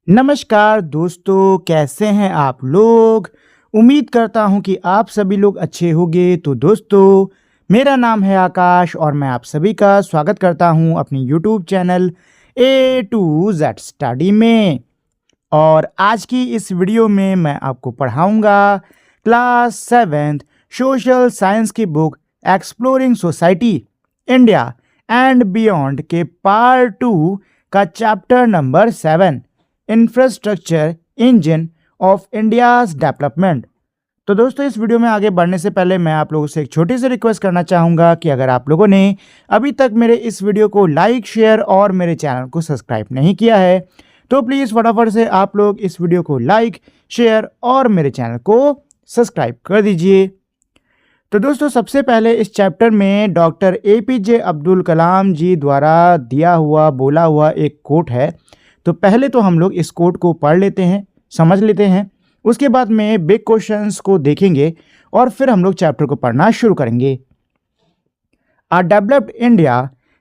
नमस्कार दोस्तों, कैसे हैं आप लोग। उम्मीद करता हूं कि आप सभी लोग अच्छे होंगे। तो दोस्तों, मेरा नाम है आकाश और मैं आप सभी का स्वागत करता हूं अपनी YouTube channel A to Z study में। और आज की इस वीडियो में मैं आपको पढ़ाऊंगा क्लास 7th सोशल साइंस की book exploring society India and beyond के पार्ट 2 का chapter number 7 infrastructure engine of India's development. तो दोस्तों, इस वीडियो में आगे बढ़ने से पहले मैं आप लोगों से एक छोटी सी रिक्वेस्ट करना चाहूँगा कि अगर आप लोगों ने अभी तक मेरे इस वीडियो को लाइक, शेयर और मेरे चैनल को सब्सक्राइब नहीं किया है तो प्लीज़ फटाफट से आप लोग इस वीडियो को लाइक, शेयर और मेरे चैनल को सब्सक्राइब कर दीजिए। तो दोस्तों, सबसे पहले इस चैप्टर में डॉक्टर APJ अब्दुल कलाम जी द्वारा बोला हुआ एक कोट है। तो पहले तो हम लोग इस कोट को पढ़ लेते हैं, समझ लेते हैं। उसके बाद में बिग क्वेश्चंस को देखेंगे और फिर हम लोग चैप्टर को पढ़ना शुरू करेंगे। A developed India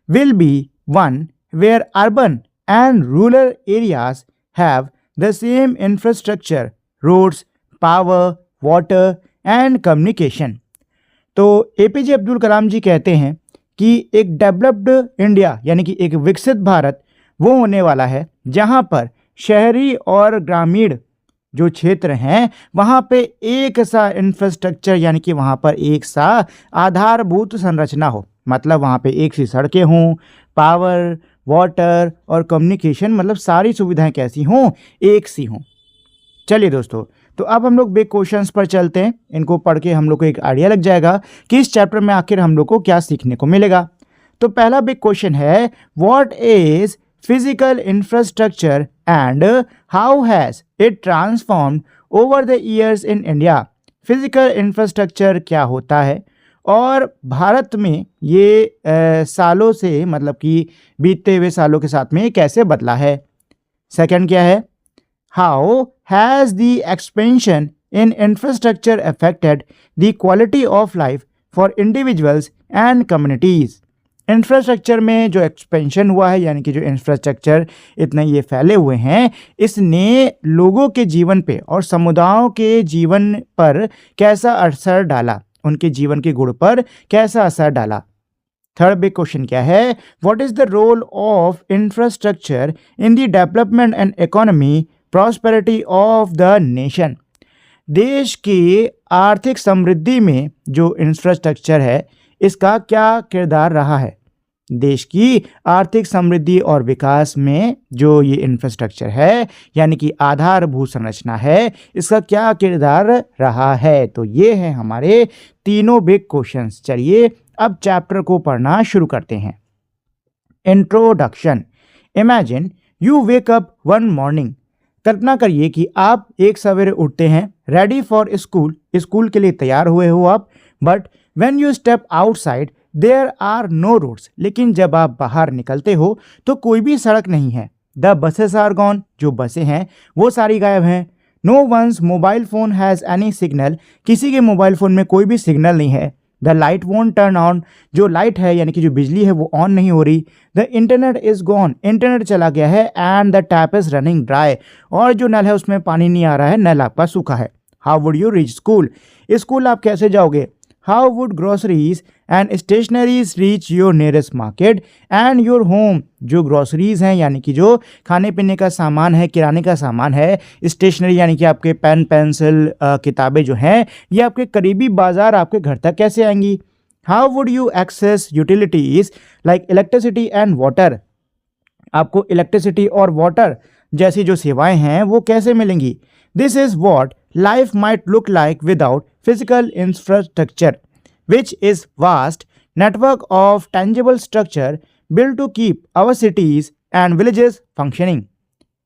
will be one where urban and rural areas have the same infrastructure, roads, power, water and communication. तो APJ अब्दुल कलाम जी कहते हैं कि एक डेवलप्ड इंडिया यानी कि एक विकसित भारत वो होने वाला है जहाँ पर शहरी और ग्रामीण जो क्षेत्र हैं वहाँ पे एक सा इंफ्रास्ट्रक्चर यानी कि वहाँ पर एक सा आधारभूत संरचना हो। मतलब वहाँ पे एक सी सड़कें हों, पावर, वाटर और कम्युनिकेशन, मतलब सारी सुविधाएं कैसी हों, एक सी हों। चलिए दोस्तों, तो अब हम लोग बिग क्वेश्चंस पर चलते हैं। इनको पढ़ के हम लोग को एक आइडिया लग जाएगा कि इस चैप्टर में आखिर हम लोग को क्या सीखने को मिलेगा। तो पहला बिग क्वेश्चन है, what is physical infrastructure and how has it transformed over the years in India? Physical infrastructure क्या होता है और भारत में ये सालों से, मतलब कि बीतते हुए सालों के साथ में कैसे बदला है। सेकंड क्या है, how has the expansion in infrastructure affected the quality of life for individuals and communities? Infrastructure में जो एक्सपेंशन हुआ है यानी कि जो इंफ्रास्ट्रक्चर इतने ये फैले हुए हैं, इसने लोगों के जीवन पे और समुदायों के जीवन पर कैसा असर डाला, उनके जीवन के गुण पर कैसा असर डाला। थर्ड बिग क्वेश्चन क्या है, what is the role of infrastructure in the development and economy prosperity of the nation? देश की आर्थिक समृद्धि में जो इंफ्रास्ट्रक्चर है इसका क्या किरदार रहा है। देश की आर्थिक समृद्धि और विकास में जो ये इंफ्रास्ट्रक्चर है यानी कि आधारभूत संरचना है, इसका क्या किरदार रहा है। तो ये है हमारे तीनों बिग क्वेश्चंस। चलिए अब चैप्टर को पढ़ना शुरू करते हैं। Introduction. Imagine you wake up one morning. कल्पना करिए कि आप एक सवेरे उठते हैं, रेडी फॉर स्कूल, स्कूल के लिए तैयार हुए हो आप। But when you step outside there are no roads. लेकिन जब आप बाहर निकलते हो तो कोई भी सड़क नहीं है। The buses are gone. जो बसें हैं वो सारी गायब हैं। No one's mobile phone has any signal. किसी के मोबाइल फ़ोन में कोई भी सिग्नल नहीं है। The light won't turn on. जो लाइट है यानी कि जो बिजली है वो ऑन नहीं हो रही। The internet is gone. Internet चला गया है। And the tap is running dry. और जो नल है उसमें पानी नहीं आ रहा है, नल आपका सूखा है। How would you reach school? School आप कैसे जाओगे? How would groceries and stationeries reach your nearest market and your home? जो ग्रोसरीज हैं यानी कि जो खाने पीने का सामान है, किराने का सामान है, स्टेशनरी यानी कि आपके पेन, पेंसिल, किताबें जो हैं, ये आपके करीबी बाजार आपके घर तक कैसे आएंगी? How would you access utilities like electricity and water? आपको इलेक्ट्रिसिटी और वाटर जैसी जो सेवाएं हैं वो कैसे मिलेंगी? This is what life might look like without physical infrastructure, which is vast network of tangible structure built to keep our cities and villages functioning.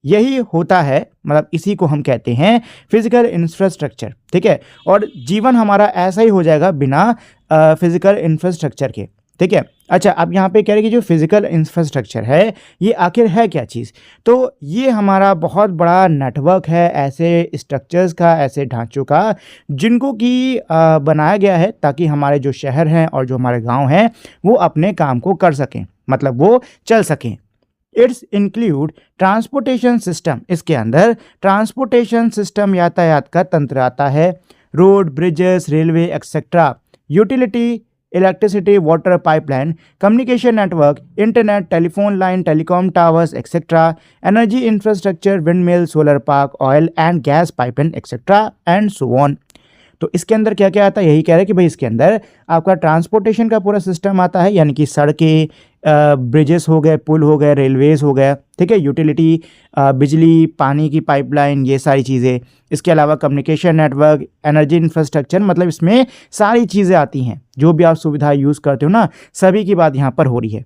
यही होता है, मतलब इसी को हम कहते हैं फिजिकल इंफ्रास्ट्रक्चर। ठीक है, और जीवन हमारा ऐसा ही हो जाएगा बिना फिजिकल इंफ्रास्ट्रक्चर के। ठीक है, अच्छा, अब यहाँ पे कह रहे हैं कि जो फिजिकल इंफ्रास्ट्रक्चर है ये आखिर है क्या चीज़। तो ये हमारा बहुत बड़ा नेटवर्क है ऐसे स्ट्रक्चर्स का, ऐसे ढांचों का, जिनको कि बनाया गया है ताकि हमारे जो शहर हैं और जो हमारे गांव हैं वो अपने काम को कर सकें, मतलब वो चल सकें। इट्स इंक्लूड ट्रांसपोर्टेशन सिस्टम, इसके अंदर ट्रांसपोर्टेशन सिस्टम यातायात का तंत्र आता है, road, bridges, railway etcetera, utility, electricity, water pipeline, communication network, internet, telephone line, telecom towers etcetera, energy infrastructure, wind mill, solar park, oil and gas pipeline etcetera and so on. तो इसके अंदर क्या क्या आता है, यही कह रहे हैं कि भाई इसके अंदर आपका ट्रांसपोर्टेशन का पूरा सिस्टम आता है, यानी कि सड़कें, ब्रिजेस हो गए, पुल हो गए, रेलवेज हो गए, ठीक है, यूटिलिटी, बिजली, पानी की पाइपलाइन, ये सारी चीज़ें। इसके अलावा कम्युनिकेशन नेटवर्क, एनर्जी इंफ्रास्ट्रक्चर, मतलब इसमें सारी चीज़ें आती हैं, जो भी आप सुविधा यूज़ करते हो ना, सभी की बात यहाँ पर हो रही है।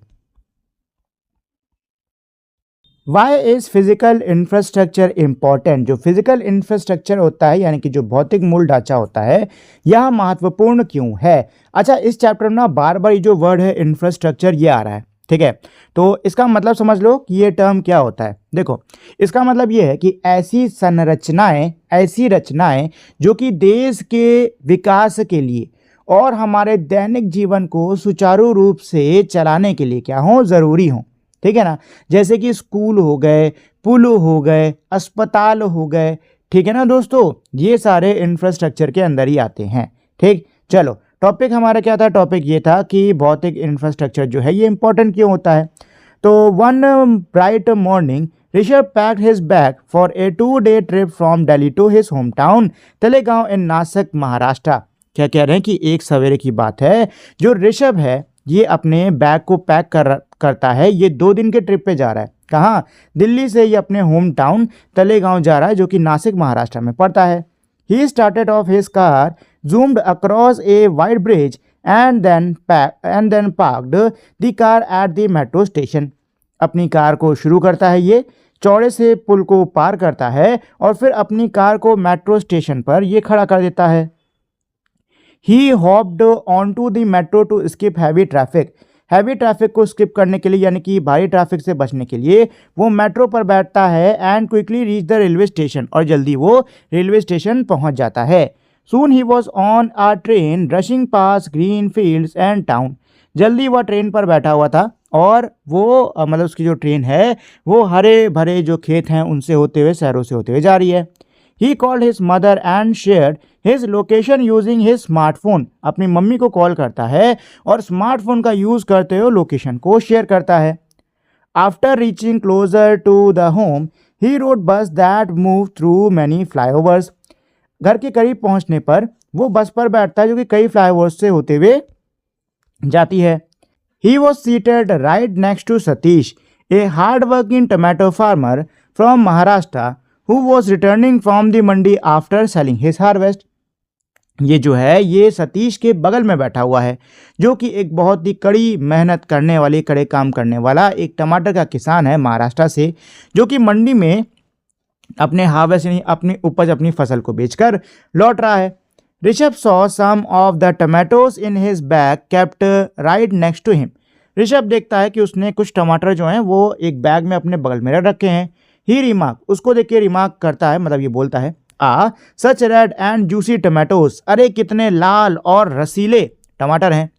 Why is physical infrastructure important? जो फिजिकल इंफ्रास्ट्रक्चर होता है, यानी कि जो भौतिक मूल ढांचा होता है, यह महत्वपूर्ण क्यों है? अच्छा, इस चैप्टर में ना बार बार ये जो वर्ड है इंफ्रास्ट्रक्चर, ये आ रहा है, ठीक है। तो इसका मतलब समझ लो कि ये टर्म क्या होता है। देखो, इसका मतलब ये है कि ऐसी संरचनाएं, ऐसी रचनाएं जो कि देश के विकास के लिए और हमारे दैनिक जीवन को सुचारू रूप से चलाने के लिए क्या हो, ज़रूरी हो, ठीक है ना। जैसे कि स्कूल हो गए, पुल हो गए, अस्पताल हो गए, ठीक है ना दोस्तों, ये सारे इंफ्रास्ट्रक्चर के अंदर ही आते हैं, ठीक। चलो, टॉपिक हमारा क्या था? टॉपिक ये था कि भौतिक इंफ्रास्ट्रक्चर जो है ये इंपॉर्टेंट क्यों होता है। तो one bright morning Rishabh packed his bag for a 2-day trip from Delhi to his home town Talegaon in Nashik, Maharashtra. क्या कह रहे हैं कि एक सवेरे की बात है, जो ऋषभ है ये अपने बैग को पैक करता है, ये 2 दिन के ट्रिप पे जा रहा है। कहाँ? दिल्ली से ये अपने होम टाउन तलेगांव जा रहा है, जो कि नासिक महाराष्ट्र में पड़ता है। He started off his car, zoomed across a wide bridge and then parked the car at the metro station। अपनी कार को शुरू करता है, ये चौड़े से पुल को पार करता है और फिर अपनी कार को मेट्रो स्टेशन पर ये खड़ा कर देता है। He hopped onto the metro to skip heavy traffic। Heavy traffic को स्किप करने के लिए, यानी कि भारी ट्रैफिक से बचने के लिए वो मेट्रो पर बैठता है। And quickly reach the railway station, और जल्दी वो रेलवे स्टेशन पहुंच जाता है। Soon he was on a train rushing past green fields and town। जल्दी वह ट्रेन पर बैठा हुआ था और वो मतलब उसकी जो ट्रेन है वो हरे भरे जो खेत हैं उनसे होते हुए, शहरों से होते हुए जा रही है। He called his mother and shared his location using his smartphone। अपनी मम्मी को कॉल करता है और स्मार्टफोन का यूज़ करते हुए लोकेशन को शेयर करता है। After reaching closer to the home, he rode bus that moved through many flyovers। घर के करीब पहुंचने पर वो बस पर बैठता है जो कि कई फ्लाईओवर्स से होते हुए जाती है। He was seated right next to Satish, a hard-working tomato farmer from Maharashtra who was returning from the mandi after selling his harvest। ये जो है ये सतीश के बगल में बैठा हुआ है, जो कि एक बहुत ही कड़ी मेहनत करने वाली, कड़े काम करने वाला एक टमाटर का किसान है महाराष्ट्र से, जो कि मंडी में अपने हार्वेस्ट यानी अपनी उपज, अपनी फसल को बेचकर लौट रहा है। Rishabh saw some of the tomatoes in his bag kept right next to him. Rishabh देखता है कि उसने कुछ टमाटर जो हैं वो एक बैग में अपने बगल में रख रखे हैं। ही रिमार्क, उसको देख के रिमार्क करता है, मतलब ये बोलता है, सच रेड एंड जूसी टमाटोज, अरे कितने लाल और रसीले टमाटर हैं।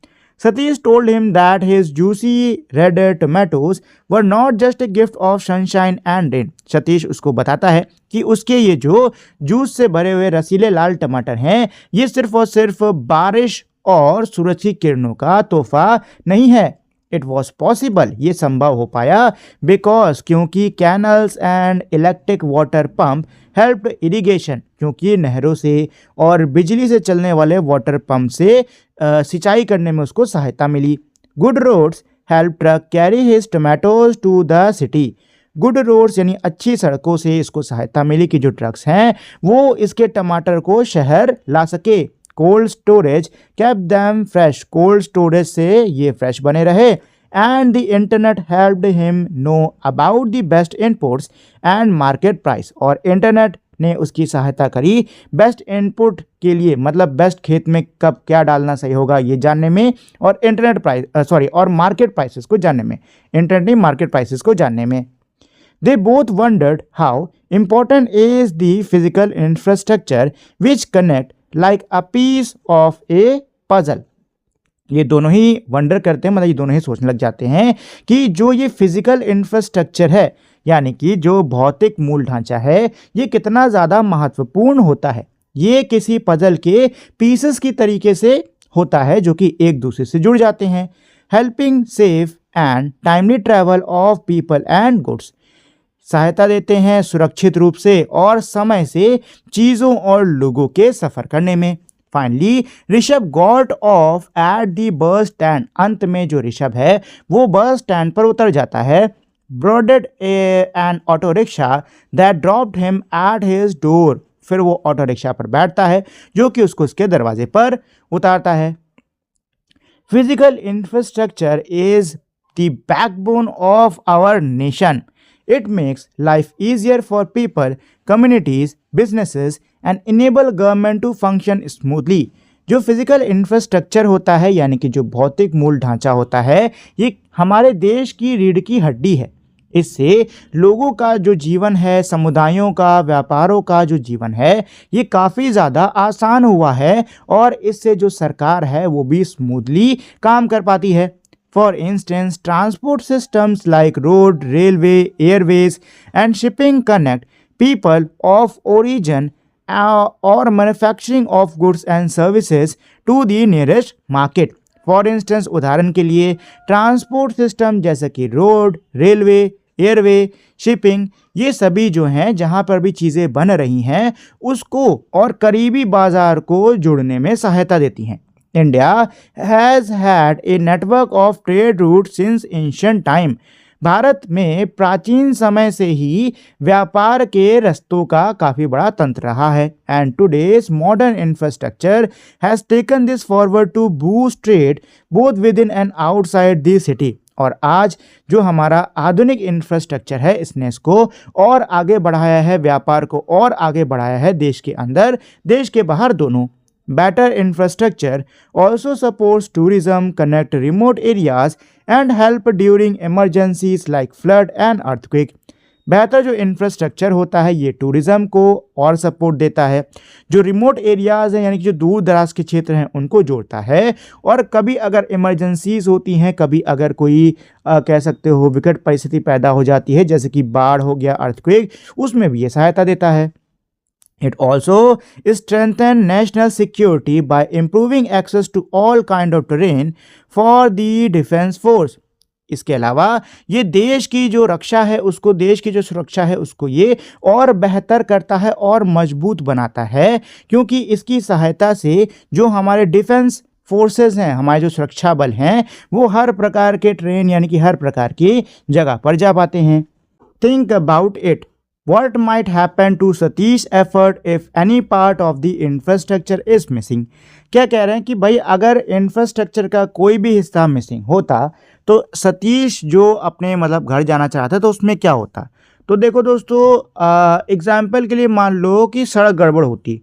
Satish told him that his juicy red tomatoes were not just a gift of sunshine and rain। Satish उसको बताता है कि उसके ये जो जूस से भरे हुए रसीले लाल टमाटर हैं ये सिर्फ और सिर्फ बारिश और सूरज की किरणों का तोहफा नहीं है। इट वॉज पॉसिबल, ये संभव हो पाया, बिकॉज क्योंकि canals and electric water pump helped irrigation, क्योंकि नहरों से और बिजली से चलने वाले वाटर पंप से सिंचाई करने में उसको सहायता मिली। Good roads help truck carry his tomatoes to the city. Good roads यानी अच्छी सड़कों से इसको सहायता मिली कि जो ट्रक्स हैं वो इसके टमाटर को शहर ला सके। Cold storage kept them fresh, cold storage से ये फ्रेश बने रहे। And the internet helped him know about the best inputs and market price, और इंटरनेट ने उसकी सहायता करी बेस्ट इनपुट के लिए, मतलब बेस्ट खेत में कब क्या डालना सही होगा ये जानने में, और इंटरनेट प्राइस और मार्केट प्राइसेस को जानने में, इंटरनेट ने मार्केट प्राइसेस को जानने में। They both wondered how important is the physical infrastructure which connect like a piece of a puzzle। ये दोनों ही वंडर करते हैं, मतलब ये दोनों ही सोचने लग जाते हैं कि जो ये फिजिकल इंफ्रास्ट्रक्चर है, यानी कि जो भौतिक मूल ढांचा है, ये कितना ज़्यादा महत्वपूर्ण होता है। ये किसी पजल के पीसेस की तरीके से होता है जो कि एक दूसरे से जुड़ जाते हैं, helping safe and timely travel of people and goods. सहायता देते हैं सुरक्षित रूप से और समय से चीज़ों और लोगों के सफ़र करने में। Finally Rishabh got off at the bus stand. अंत में जो ऋषभ है वो बस स्टैंड पर उतर जाता है। Boarded N auto rickshaw that dropped him at his door. फिर वो ऑटो रिक्शा पर बैठता है जो कि उसको उसके दरवाजे पर उतारता है। Physical infrastructure is the backbone of our nation. It makes life easier for people, communities, businesses and enable government to function smoothly. जो फिजिकल इंफ्रास्ट्रक्चर होता है, यानी कि जो भौतिक मूल ढांचा होता है, ये हमारे देश की रीढ़ की हड्डी है। इससे लोगों का जो जीवन है, समुदायों का, व्यापारों का जो जीवन है, ये काफ़ी ज़्यादा आसान हुआ है और इससे जो सरकार है वो भी स्मूथली काम कर पाती है। For instance, transport systems like road, railway, airways, and shipping connect people of origin or manufacturing of goods and services to the nearest market. For instance, उदाहरण के लिए ट्रांसपोर्ट सिस्टम जैसे कि रोड, रेलवे, एयरवे, शिपिंग, ये सभी जो हैं जहाँ पर भी चीज़ें बन रही हैं उसको और करीबी बाज़ार को जोड़ने में सहायता देती हैं। India has had a network of trade routes since ancient time. Bharat में प्राचीन समय से ही व्यापार के रस्तों का काफ़ी बड़ा तंत्र रहा है। And today's modern infrastructure has taken this forward to boost trade both within and outside the city. और आज जो हमारा आधुनिक इंफ्रास्ट्रक्चर है इसने इसको और आगे बढ़ाया है, व्यापार को और आगे बढ़ाया है, देश के अंदर देश के बाहर दोनों। Better infrastructure also supports tourism, connect remote areas and help during emergencies like flood and earthquake. बेहतर जो इंफ्रास्ट्रक्चर होता है ये टूरिज़्म को और सपोर्ट देता है, जो रिमोट एरियाज़ हैं यानी कि जो दूर दराज के क्षेत्र हैं उनको जोड़ता है, और कभी अगर इमरजेंसीज होती हैं, कभी अगर कोई कह सकते हो विकट परिस्थिति पैदा हो जाती है जैसे कि बाढ़ हो गया, अर्थक्वेक, उसमें भी ये सहायता देता है। It also strengthens national security by improving access to all kind of terrain for the defense force. इसके अलावा ये देश की जो रक्षा है उसको, देश की जो सुरक्षा है उसको ये और बेहतर करता है और मजबूत बनाता है, क्योंकि इसकी सहायता से जो हमारे डिफेंस फोर्सेस हैं, हमारे जो सुरक्षा बल हैं, वो हर प्रकार के ट्रेन यानी कि हर प्रकार की जगह पर जा पाते हैं। Think about it. What might happen to Satish effort if any part of the infrastructure is missing? क्या कह रहे हैं कि भाई अगर इंफ्रास्ट्रक्चर का कोई भी हिस्सा मिसिंग होता तो सतीश जो अपने मतलब घर जाना चाहता तो उसमें क्या होता। तो देखो दोस्तों, एग्जाम्पल के लिए मान लो कि सड़क गड़बड़ होती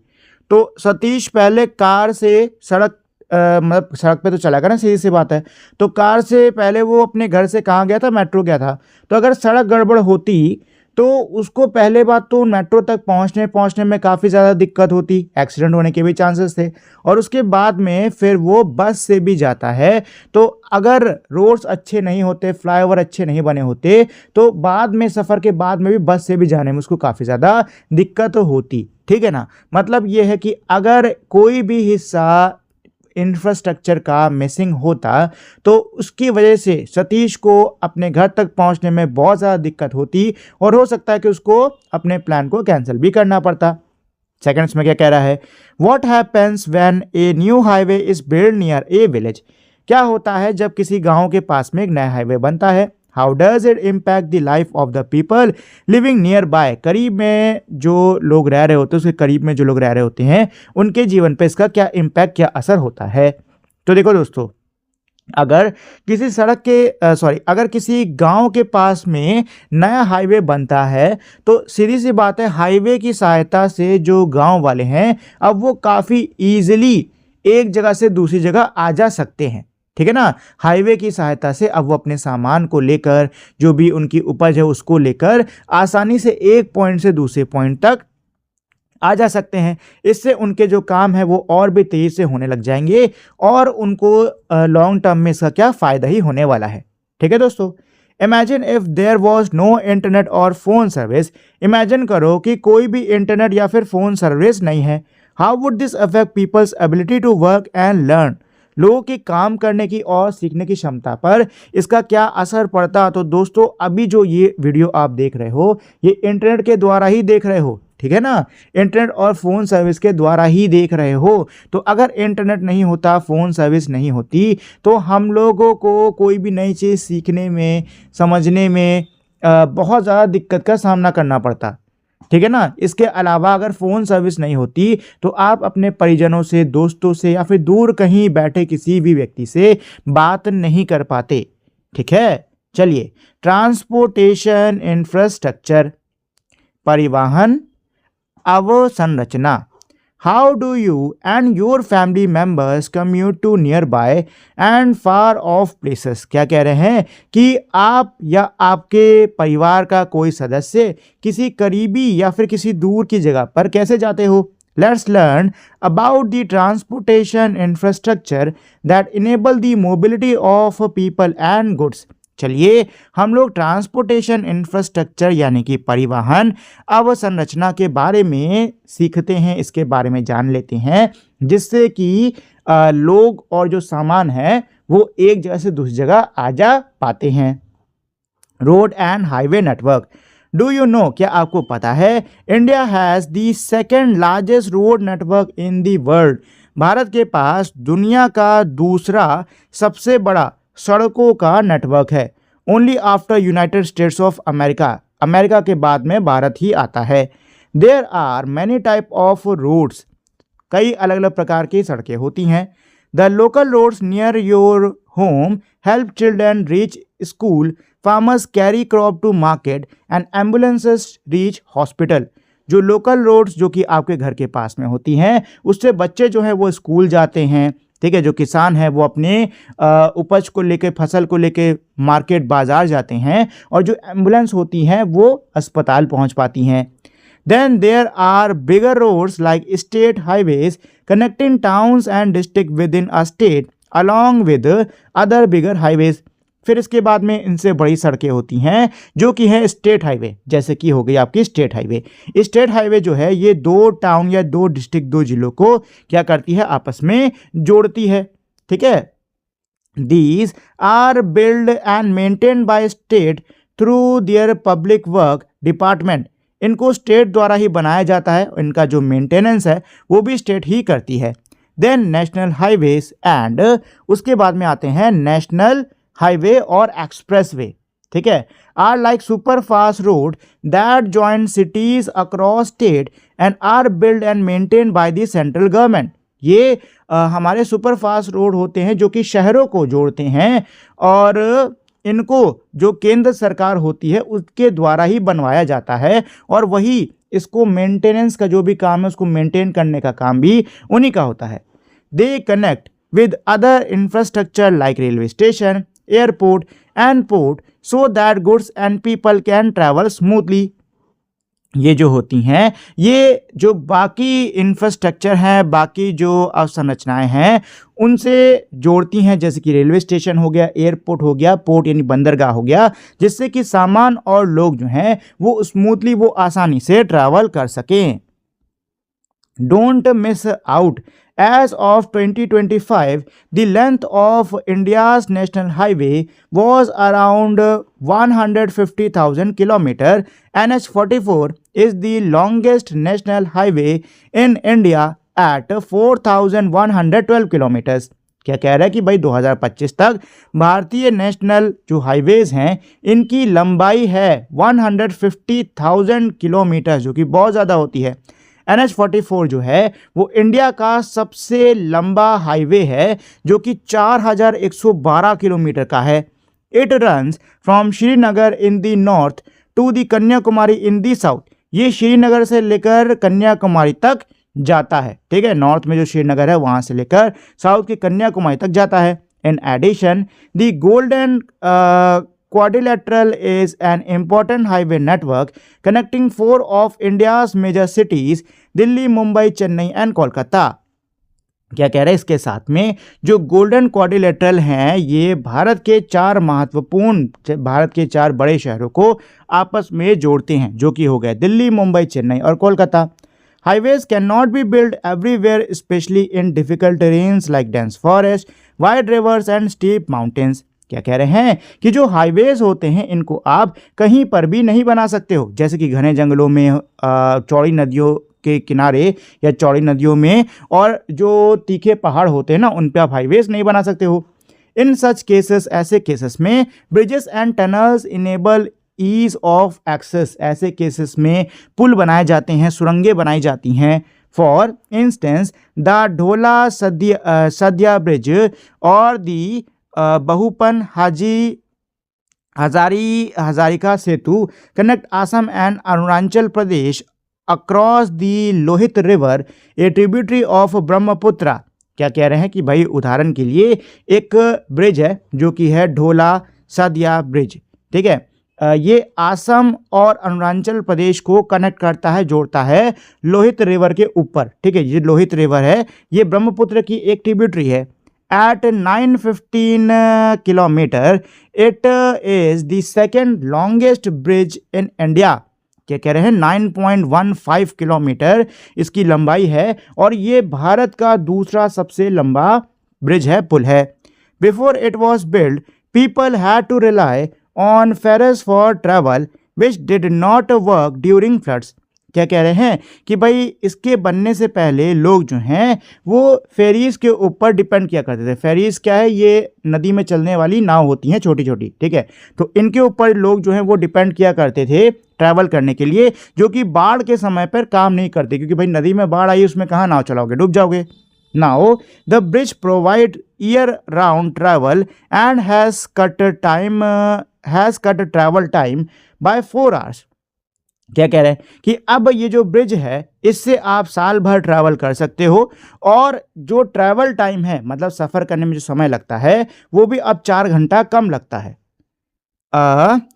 तो सतीश पहले कार से सड़क मतलब सड़क पे तो चला गया ना, सीधी सी बात है। तो कार से पहले वो अपने घर से कहाँ गया था, मेट्रो गया था। तो अगर सड़क गड़बड़ होती तो उसको पहले बात तो मेट्रो तक पहुंचने में काफ़ी ज़्यादा दिक्कत होती, एक्सीडेंट होने के भी चांसेस थे, और उसके बाद में फिर वो बस से भी जाता है। तो अगर रोड्स अच्छे नहीं होते, फ्लाईओवर अच्छे नहीं बने होते, तो बाद में सफ़र के बाद में भी बस से भी जाने में उसको काफ़ी ज़्यादा दिक्कत होती। ठीक है ना, मतलब ये है कि अगर कोई भी हिस्सा इंफ्रास्ट्रक्चर का मिसिंग होता तो उसकी वजह से सतीश को अपने घर तक पहुंचने में बहुत ज़्यादा दिक्कत होती और हो सकता है कि उसको अपने प्लान को कैंसिल भी करना पड़ता। सेकंड्स में क्या कह रहा है, what happens when a new highway is build near A village. क्या होता है जब किसी गांव के पास में एक नया हाईवे बनता है। How does it impact the life of the people living near by. करीब में जो लोग रह रहे होते हैं, उसके करीब में जो लोग रह रहे होते हैं, उनके जीवन पे इसका क्या इम्पैक्ट, क्या असर होता है। तो देखो दोस्तों, अगर किसी अगर किसी गांव के पास में नया हाईवे बनता है तो सीधी सी बात है, हाईवे की सहायता से जो गांव वाले हैं अब वो काफ़ी ईजिली एक जगह से दूसरी जगह आ जा सकते हैं। ठीक है ना, हाईवे की सहायता से अब वो अपने सामान को लेकर, जो भी उनकी उपज है उसको लेकर आसानी से एक पॉइंट से दूसरे पॉइंट तक आ जा सकते हैं। इससे उनके जो काम है वो और भी तेज़ी से होने लग जाएंगे और उनको लॉन्ग टर्म में इसका क्या फ़ायदा ही होने वाला है। ठीक है दोस्तों, imagine if there was no internet और फ़ोन सर्विस। इमेजिन करो कि कोई भी इंटरनेट या फिर फ़ोन सर्विस नहीं है। How would this affect people's ability to work and learn. लोगों की काम करने की और सीखने की क्षमता पर इसका क्या असर पड़ता। तो दोस्तों, अभी जो ये वीडियो आप देख रहे हो ये इंटरनेट के द्वारा ही देख रहे हो, ठीक है ना, इंटरनेट और फ़ोन सर्विस के द्वारा ही देख रहे हो। तो अगर इंटरनेट नहीं होता, फ़ोन सर्विस नहीं होती, तो हम लोगों को कोई भी नई चीज़ सीखने में, समझने में बहुत ज़्यादा दिक्कत का सामना करना पड़ता, ठीक है ना। इसके अलावा अगर फ़ोन सर्विस नहीं होती तो आप अपने परिजनों से, दोस्तों से या फिर दूर कहीं बैठे किसी भी व्यक्ति से बात नहीं कर पाते, ठीक है। चलिए, ट्रांसपोर्टेशन इंफ्रास्ट्रक्चर, परिवहन अवसंरचना। How do you and your family members commute to nearby and far off places. क्या कह रहे हैं कि आप या आपके परिवार का कोई सदस्य किसी करीबी या फिर किसी दूर की जगह पर कैसे जाते हो। Let's learn about the transportation infrastructure that enable the mobility of people and goods. चलिए, हम लोग ट्रांसपोर्टेशन इंफ्रास्ट्रक्चर यानी कि परिवहन अवसंरचना के बारे में सीखते हैं, इसके बारे में जान लेते हैं, जिससे कि लोग और जो सामान है वो एक जगह से दूसरी जगह आ जा पाते हैं। Road and highway network. Do you know, क्या आपको पता है, India has the second largest road network in the world. Bharat के पास दुनिया का दूसरा सबसे बड़ा सड़कों का नेटवर्क है। Only after United States of America. America के बाद में भारत ही आता है। There are many type of roads. कई अलग अलग प्रकार की सड़कें होती हैं। The local roads near your home help children reach school, farmers carry crop to market and ambulances reach hospital. जो लोकल रोड्स जो कि आपके घर के पास में होती हैं, उससे बच्चे जो हैं वो स्कूल जाते हैं, ठीक है। जो किसान है वो अपने उपज को लेके, फसल को लेके मार्केट, बाजार जाते हैं, और जो एम्बुलेंस होती हैं वो अस्पताल पहुंच पाती हैं। Then there are bigger roads like state highways connecting towns and district within a state along with other bigger highways. फिर इसके बाद में इनसे बड़ी सड़कें होती हैं जो कि है स्टेट हाईवे, जैसे कि हो गई आपकी स्टेट हाईवे। स्टेट हाईवे जो है ये दो टाउन या दो डिस्ट्रिक्ट, दो जिलों को क्या करती है, आपस में जोड़ती है, ठीक है। These are build and maintained by state through their public work department. इनको स्टेट द्वारा ही बनाया जाता है, इनका जो मेंटेनेंस है वो भी स्टेट ही करती है। देन नेशनल हाईवेज एंड उसके बाद में आते हैं नेशनल हाईवे और एक्सप्रेसवे, ठीक है, are like super fast road that join cities across state and are build and maintain by the central government. ये हमारे सुपर फास्ट रोड होते हैं जो कि शहरों को जोड़ते हैं, और इनको जो केंद्र सरकार होती है उसके द्वारा ही बनवाया जाता है, और वही इसको मेंटेनेंस का जो भी काम है उसको मेंटेन करने का काम भी उन्हीं का होता है। They connect with other infrastructure like railway station, airport and port so that goods and people can travel smoothly। ये जो होती हैं, ये जो बाकी इंफ्रास्ट्रक्चर हैं, बाकी जो अवसंरचनाएं हैं उनसे जोड़ती हैं, जैसे कि रेलवे स्टेशन हो गया, एयरपोर्ट हो गया, पोर्ट यानी बंदरगाह हो गया, जिससे कि सामान और लोग जो हैं वो स्मूथली, वो आसानी से ट्रैवल कर सकें। Don't miss out. As of 2025, the length of India's national highway was around 150,000 kilometers. NH44 is the longest national highway in India at 4,112 kilometers. क्या कह रहा है कि भाई 2025 तक भारतीय नेशनल जो हाईवेज हैं इनकी लंबाई है 150,000 किलोमीटर, जो कि बहुत ज़्यादा होती है। NH44 जो है वो इंडिया का सबसे लंबा हाईवे है, जो कि 4,112 किलोमीटर का है। It runs from Srinagar in the north to the Kanyakumari in the south. ये श्रीनगर से लेकर कन्याकुमारी तक जाता है, ठीक है। नॉर्थ में जो श्रीनगर है वहाँ से लेकर साउथ की कन्याकुमारी तक जाता है। In addition the golden quadrilateral is an important highway network connecting four of India's major cities, Delhi, Mumbai, Chennai and Kolkata. क्या कह रहे हैं इसके साथ में जो गोल्डन क्वाड्रिलेटरल हैं ये भारत के चार बड़े शहरों को आपस में जोड़ते हैं, जो कि हो गए दिल्ली, मुंबई, चेन्नई और Kolkata. Highways can not be build everywhere, specially in difficult terrains like dense forest, wide rivers and steep mountains. क्या कह रहे हैं कि जो हाईवेज होते हैं इनको आप कहीं पर भी नहीं बना सकते हो, जैसे कि घने जंगलों में, चौड़ी नदियों के किनारे या चौड़ी नदियों में, और जो तीखे पहाड़ होते हैं ना उन पे आप हाईवेज नहीं बना सकते हो। इन सच केसेस, ऐसे केसेस में bridges and tunnels enable ease of access, ऐसे केसेस में पुल बनाए जाते हैं, सुरंगें बनाई जाती हैं। For instance the Dhola Sadiya bridge और the Bhupen Hazarika Setu connect Assam and Arunachal Pradesh across the Lohit river, a tributary of Brahmaputra. क्या कह रहे हैं कि भाई उदाहरण के लिए एक ब्रिज है जो कि है ढोला सदिया ब्रिज, ठीक है, ये असम और अरुणाचल प्रदेश को कनेक्ट करता है, जोड़ता है लोहित रिवर के ऊपर, ठीक है। ये लोहित रिवर है, ये ब्रह्मपुत्र की एक ट्रिब्यूटरी है। At 915 kilometer, it is the second longest bridge in India। क्या कह रहे हैं 9.15 किलोमीटर इसकी लंबाई है और ये भारत का दूसरा सबसे लंबा ब्रिज है, पुल है। Before it was built, people had to rely on ferries for travel, which did not work during floods। क्या कह रहे हैं कि भाई इसके बनने से पहले लोग जो हैं वो फेरीज के ऊपर डिपेंड किया करते थे। फेरीज क्या है, ये नदी में चलने वाली नाव होती हैं छोटी छोटी, ठीक है, तो इनके ऊपर लोग जो हैं वो डिपेंड किया करते थे ट्रैवल करने के लिए, जो कि बाढ़ के समय पर काम नहीं करते, क्योंकि भाई नदी में बाढ़ आई उसमें कहाँ नाव चलाओगे, डूब जाओगे। Now the bridge provide year round travel and has cut travel time by 4 hours। क्या कह रहे हैं कि अब ये जो ब्रिज है इससे आप साल भर ट्रैवल कर सकते हो, और जो ट्रैवल टाइम है मतलब सफ़र करने में जो समय लगता है वो भी अब 4 घंटा कम लगता है।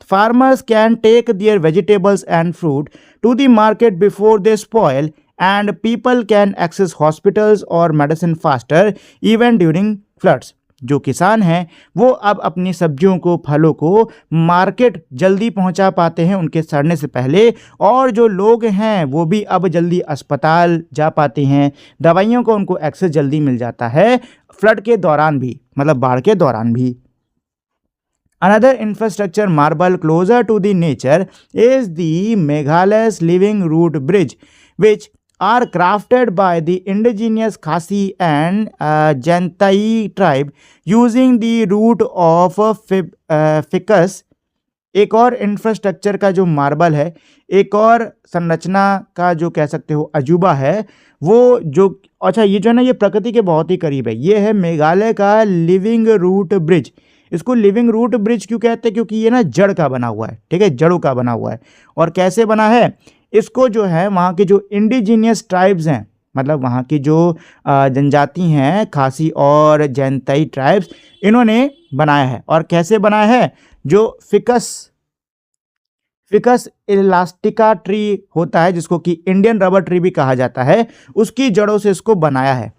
Farmers can take their vegetables and fruit to the market before they spoil, and people can access hospitals और medicine faster even during floods. जो किसान हैं वो अब अपनी सब्जियों को, फलों को मार्केट जल्दी पहुंचा पाते हैं उनके सड़ने से पहले, और जो लोग हैं वो भी अब जल्दी अस्पताल जा पाते हैं, दवाइयों को उनको एक्सेस जल्दी मिल जाता है फ्लड के दौरान भी, मतलब बाढ़ के दौरान भी। Another infrastructure marvel closer to the nature is the Meghalaya's living root bridge, which are crafted by the indigenous Khasi and Jantai tribe using the root of ficus। एक और इंफ्रास्ट्रक्चर का जो मार्बल है, एक और संरचना का जो कह सकते हो अजूबा है, वो जो अच्छा ये जो है ना ये प्रकृति के बहुत ही करीब है। ये है मेघालय का लिविंग रूट ब्रिज। इसको लिविंग रूट ब्रिज क्यों कहते हैं, क्योंकि ये ना जड़ का बना हुआ है, ठीक है, जड़ों का बना हुआ है। और कैसे बना है, इसको जो है वहाँ के जो इंडिजीनियस ट्राइब्स हैं, मतलब वहाँ की जो जनजाति हैं खासी और जैनतई ट्राइब्स, इन्होंने बनाया है। और कैसे बनाया है, जो फिकस इलास्टिका ट्री होता है जिसको कि इंडियन रबर ट्री भी कहा जाता है, उसकी जड़ों से इसको बनाया है।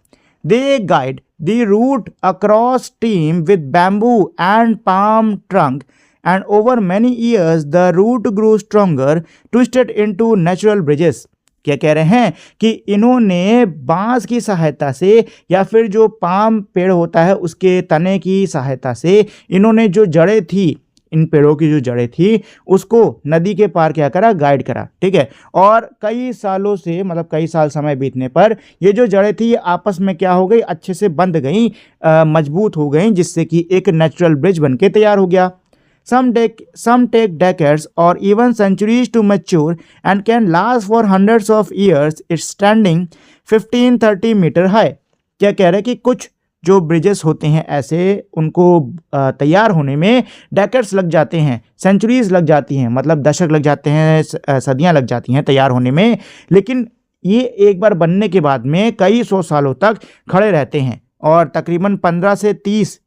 They guide the route across stream with bamboo and palm trunk, and over many years the root grew stronger, twisted into natural bridges। क्या कह रहे हैं कि इन्होंने बांस की सहायता से या फिर जो पाम पेड़ होता है उसके तने की सहायता से इन्होंने जो जड़ें थी, इन पेड़ों की जो जड़ें थी उसको नदी के पार क्या करा, गाइड करा, ठीक है। और कई सालों से, मतलब कई साल समय बीतने पर ये जो जड़ें थी ये आपस में क्या हो गई, अच्छे से बंध गई, मजबूत हो गई, जिससे कि एक नेचुरल ब्रिज बनके तैयार हो गया। Some take decades or even centuries to mature and can last for hundreds of years. It's standing 15-30 metre high। क्या कह रहे हैं कि कुछ जो ब्रिजेस होते हैं ऐसे, उनको तैयार होने में डेकेड्स लग जाते हैं, सेंचुरीज लग जाती हैं, मतलब दशक लग जाते हैं, सदियां लग जाती हैं तैयार होने में, लेकिन ये एक बार बनने के बाद में कई 100 सालों तक खड़े रहते हैं और तकरीबन 15 से 30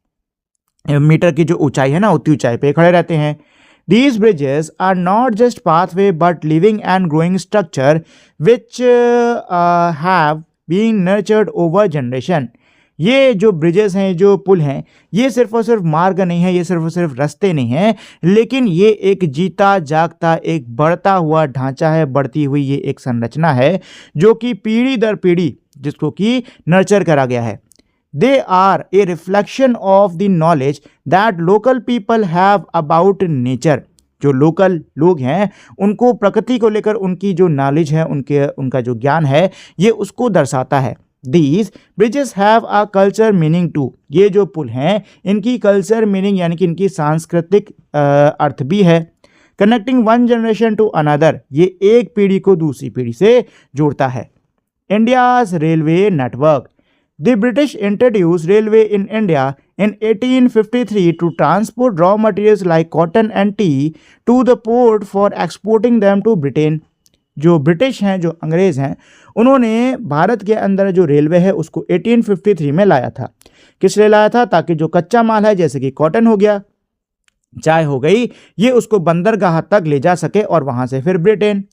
मीटर की जो ऊंचाई है ना, उतनी ऊंचाई पे खड़े रहते हैं। These bridges are not just pathway but living and growing structure which have been nurtured over generation। ये जो ब्रिजेस हैं, जो पुल हैं, ये सिर्फ और सिर्फ मार्ग नहीं है, ये सिर्फ और सिर्फ रास्ते नहीं हैं, लेकिन ये एक जीता जागता, एक बढ़ता हुआ ढांचा है, बढ़ती हुई ये एक संरचना है जो कि पीढ़ी दर पीढ़ी जिसको कि नर्चर करा गया है। They are a reflection of the knowledge that local people have about nature। जो लोकल लोग हैं उनको प्रकृति को लेकर उनकी जो नॉलेज है, उनका जो ज्ञान है, ये उसको दर्शाता है। These bridges have a culture meaning too। ये जो पुल हैं इनकी कल्चर मीनिंग यानी कि इनकी सांस्कृतिक अर्थ भी है। Connecting one generation to another, ये एक पीढ़ी को दूसरी पीढ़ी से जोड़ता है। India's railway network. The British introduced railway in India in 1853 to transport raw materials like cotton and tea to the port for exporting them to Britain। जो ब्रिटिश हैं, जो अंग्रेज़ हैं, उन्होंने भारत के अंदर जो रेलवे है उसको 1853 में लाया था। किस लिए लाया था? ताकि जो कच्चा माल है जैसे कि कॉटन हो गया, चाय हो गई, ये उसको बंदरगाह तक ले जा सके और वहाँ से फिर Britain.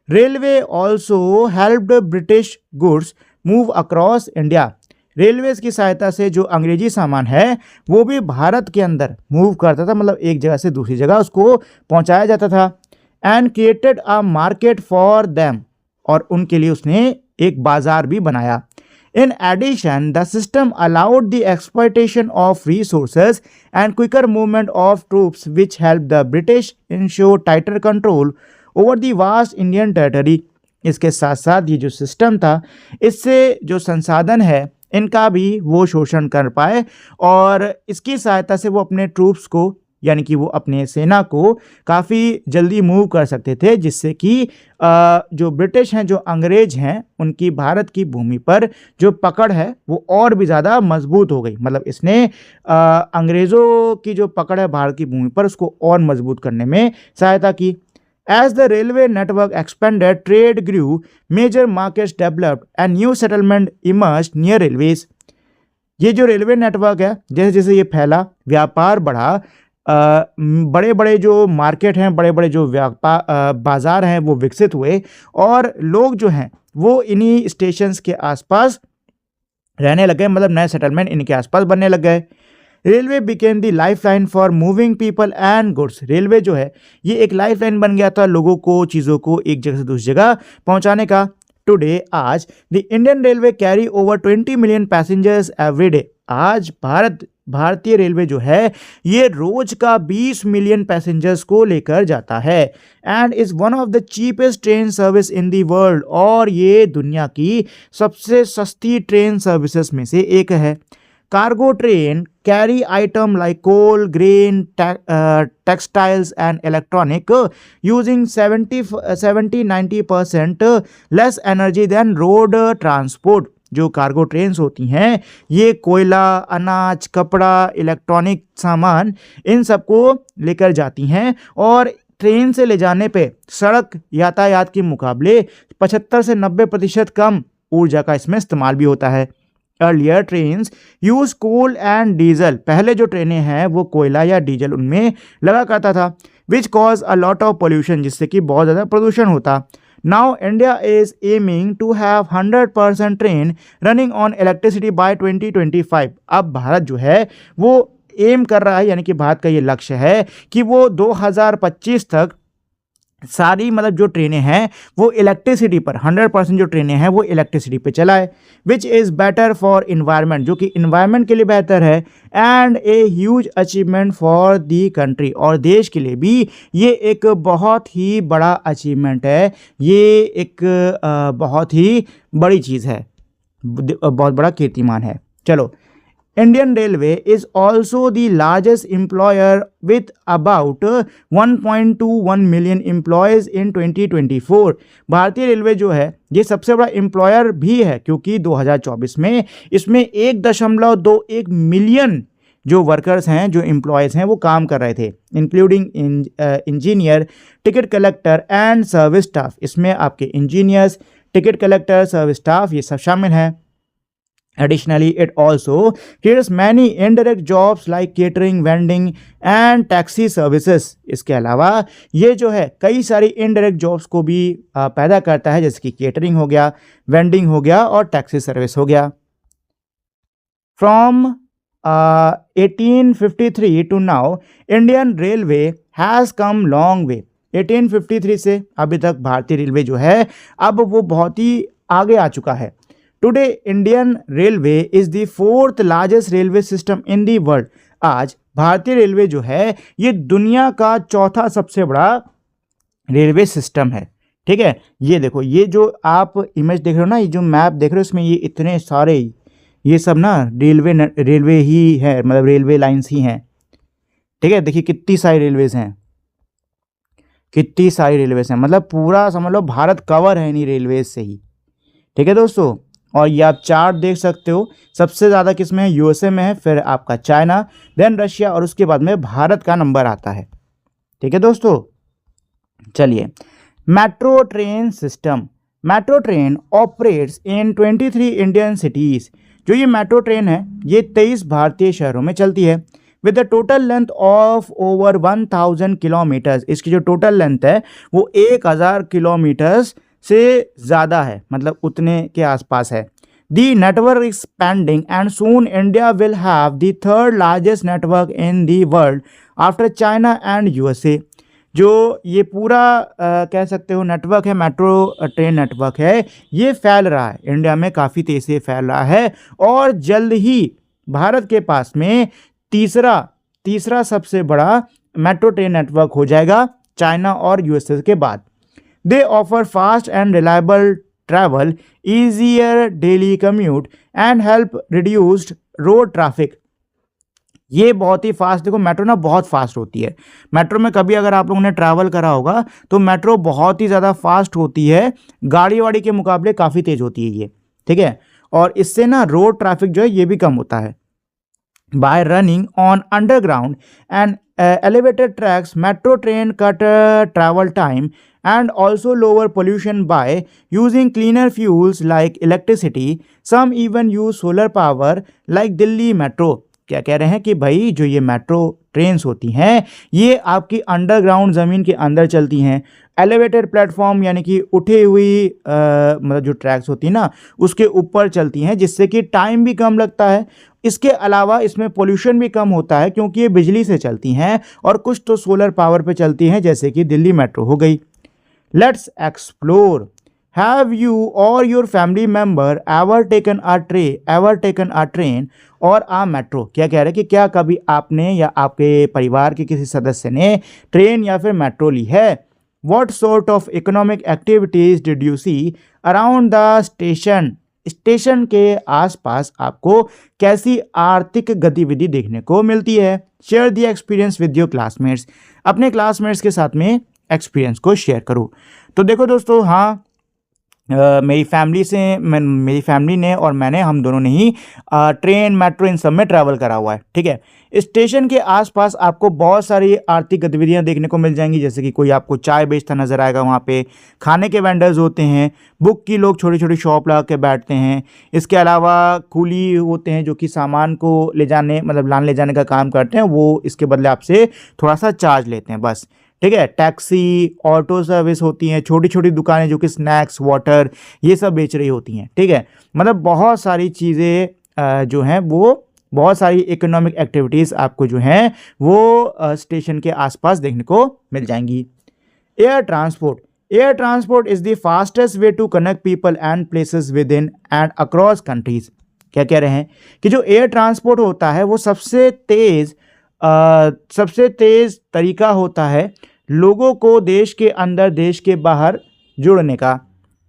Railway also helped British goods move across India. Railways की सहायता से जो अंग्रेजी सामान है वो भी भारत के अंदर मूव करता था, मतलब एक जगह से दूसरी जगह उसको पहुंचाया जाता था। And created a market for them, और उनके लिए उसने एक बाजार भी बनाया। In addition the system allowed the exploitation of resources and quicker movement of troops which help the British ensure tighter control over the vast Indian territory. इसके साथ साथ ये जो सिस्टम था, इससे जो संसाधन है इनका भी वो शोषण कर पाए और इसकी सहायता से वो अपने ट्रूप्स को यानी कि वो अपने सेना को काफ़ी जल्दी मूव कर सकते थे, जिससे कि जो ब्रिटिश हैं, जो अंग्रेज हैं, उनकी भारत की भूमि पर जो पकड़ है वो और भी ज़्यादा मजबूत हो गई। मतलब इसने अंग्रेज़ों की जो पकड़ है भारत की भूमि पर उसको और मजबूत करने में सहायता की। As the railway network expanded, trade grew, major markets developed, and new settlement emerged near railways। ये जो रेलवे नेटवर्क है, जैसे जैसे ये फैला, व्यापार बढ़ा, बड़े बड़े जो मार्केट हैं, बड़े बड़े जो बाजार हैं वो विकसित हुए और लोग जो हैं वो इन्हीं स्टेशंस के आसपास रहने लगे, मतलब नए सेटलमेंट इनके आसपास बनने लग गए। Railway became the life line for moving people and goods. Railway जो है ये एक लाइफ लाइन बन गया था लोगों को, चीज़ों को एक जगह से दूसरी जगह पहुंचाने का। टुडे, आज, the Indian railway carry over 20 million passengers every day. आज भारतीय रेलवे जो है ये रोज का 20 मिलियन पैसेंजर्स को लेकर जाता है। And is one of the cheapest train service in the world, और ये दुनिया की सबसे सस्ती ट्रेन सर्विसेज में से एक है। Cargo train carry item like coal, grain, textiles and electronic using 70-90% less energy than road transport। जो कार्गो ट्रेन्स होती हैं ये कोयला, अनाज, कपड़ा, इलेक्ट्रॉनिक सामान इन सबको लेकर जाती हैं और ट्रेन से ले जाने पे सड़क यातायात के मुकाबले 75 से 90% कम ऊर्जा का इसमें इस्तेमाल भी होता है। Earlier trains use coal and diesel. पहले जो ट्रेनें हैं वो कोयला या डीजल उनमें लगा करता था, which cause a lot of pollution, जिससे कि बहुत ज़्यादा प्रदूषण होता। Now India is aiming to have 100% train running on electricity by 2025। अब भारत जो है वो एम कर रहा है, यानी कि भारत का ये लक्ष्य है कि वो 2025 तक सारी मतलब जो ट्रेनें हैं वो इलेक्ट्रिसिटी पर 100% जो ट्रेनें हैं वो इलेक्ट्रिसिटी पे चलाए, which is better for environment, जो कि इन्वायरमेंट के लिए बेहतर है, and a huge achievement for the country, और देश के लिए भी ये एक बहुत ही बड़ा अचीवमेंट है, ये एक बहुत ही बड़ी चीज़ है, बहुत बड़ा कीर्तिमान है। चलो, Indian Railway is also the largest employer with about 1.21 million employees in 2024। भारतीय रेलवे जो है ये सबसे बड़ा एम्प्लॉयर भी है, क्योंकि 2024 में इसमें 1.21 मिलियन जो वर्कर्स हैं, जो एम्प्लॉयज़ हैं वो काम कर रहे थे, including engineer, ticket collector and service staff. इसमें आपके engineers, ticket collector, service staff ये सब शामिल हैं। Additionally, it also creates many indirect jobs like catering, vending and taxi services. इसके अलावा ये जो है कई सारी इनडायरेक्ट जॉब्स को भी पैदा करता है, जैसे कि केटरिंग हो गया, वेंडिंग हो गया और टैक्सी सर्विस हो गया. From 1853 to now, Indian Railway has come long way. 1853 से अभी तक भारतीय रेलवे जो है अब वो बहुत ही आगे आ चुका है. Today Indian railway is the fourth largest railway system in the world. आज भारतीय रेलवे जो है ये दुनिया का चौथा सबसे बड़ा रेलवे सिस्टम है. ठीक है, ये देखो, ये जो आप इमेज देख रहे हो ना, ये जो मैप देख रहे हो, इसमें ये इतने सारे, ये सब ना रेलवे ही है, मतलब रेलवे लाइंस ही हैं. ठीक है, देखिए कितनी सारी रेलवेज हैं, कितनी सारी रेलवेज हैं, मतलब पूरा समझ लो भारत कवर है इन्हीं रेलवेज से ही. ठीक है दोस्तों, और ये आप चार्ट देख सकते हो, सबसे ज़्यादा किस में है, यूएसए में है, फिर आपका चाइना, देन रशिया और उसके बाद में भारत का नंबर आता है. ठीक है दोस्तों, चलिए. Metro train system. Metro train operates in 23 Indian cities. जो ये मेट्रो ट्रेन है ये 23 भारतीय शहरों में चलती है. With the total length of over 1000 kilometres. इसकी जो टोटल लेंथ है वो 1000 किलोमीटर्स से ज़्यादा है, मतलब उतने के आसपास है. The network expanding and soon India will have the third largest network in the world after China and USA. जो ये पूरा कह सकते हो नेटवर्क है, मेट्रो ट्रेन नेटवर्क है, ये फैल रहा है इंडिया में, काफ़ी तेज़ी से फैल रहा है और जल्द ही भारत के पास में तीसरा सबसे बड़ा मेट्रो ट्रेन नेटवर्क हो जाएगा चाइना और यूएसए के बाद. दे offer fast and reliable travel, easier daily commute and help reduced road traffic. ये बहुत ही फास्ट, देखो मेट्रो ना बहुत फास्ट होती है. मेट्रो में कभी अगर आप लोगों ने ट्रैवल करा होगा तो मेट्रो बहुत ही ज़्यादा फास्ट होती है, गाड़ी वाड़ी के मुकाबले काफ़ी तेज़ होती है ये. ठीक है, और इससे ना रोड ट्रैफिक जो है ये भी कम होता है. Bye running on underground and elevated tracks, metro train cut travel time and also lower pollution by using cleaner fuels like electricity. Some even use solar power like Delhi Metro. क्या कह रहे हैं कि भाई जो ये मेट्रो ट्रेन्स होती हैं ये आपकी अंडरग्राउंड ज़मीन के अंदर चलती हैं. एलिवेटेड प्लेटफॉर्म यानी कि उठी हुई मतलब जो ट्रैक्स होती हैं ना उसके ऊपर चलती हैं, जिससे कि टाइम भी कम लगता है. इसके अलावा इसमें पोल्यूशन भी कम होता है क्योंकि ये बिजली से चलती हैं और कुछ तो सोलर पावर पे चलती हैं, जैसे कि दिल्ली मेट्रो हो गई. Let's explore. हैव यू और your family member ever taken a train और आ मेट्रो. क्या कह रहे हैं कि क्या कभी आपने या आपके परिवार के किसी सदस्य ने ट्रेन या फिर मेट्रो ली है. What sort of economic activities did you see around the station. Station के आसपास आपको कैसी आर्थिक गतिविधि देखने को मिलती है. Share the experience with your classmates. अपने क्लासमेट्स के साथ में एक्सपीरियंस को शेयर करो. तो देखो दोस्तों, हाँ मेरी फैमिली ने और मैंने, हम दोनों ने ही ट्रेन मेट्रो इन सब में ट्रैवल करा हुआ है. ठीक है, स्टेशन के आसपास आपको बहुत सारी आर्थिक गतिविधियां देखने को मिल जाएंगी, जैसे कि कोई आपको चाय बेचता नज़र आएगा, वहाँ पे खाने के वेंडर्स होते हैं, बुक की लोग छोटी छोटी शॉप लगा के बैठते हैं. इसके अलावा कूली होते हैं जो कि सामान को ले जाने मतलब लाने ले जाने का काम करते हैं, वो इसके बदले आपसे थोड़ा सा चार्ज लेते हैं बस. ठीक है, टैक्सी, ऑटो सर्विस होती हैं, छोटी छोटी दुकानें जो कि स्नैक्स, वाटर ये सब बेच रही होती हैं. ठीक है, मतलब बहुत सारी चीज़ें जो हैं वो, बहुत सारी इकोनॉमिक एक्टिविटीज़ आपको जो हैं वो स्टेशन के आसपास देखने को मिल जाएंगी. Air transport is the fastest way to connect people and places within and across countries. क्या कह रहे हैं कि जो एयर ट्रांसपोर्ट होता है वो सबसे तेज़ तरीका होता है लोगों को देश के अंदर देश के बाहर जोड़ने का.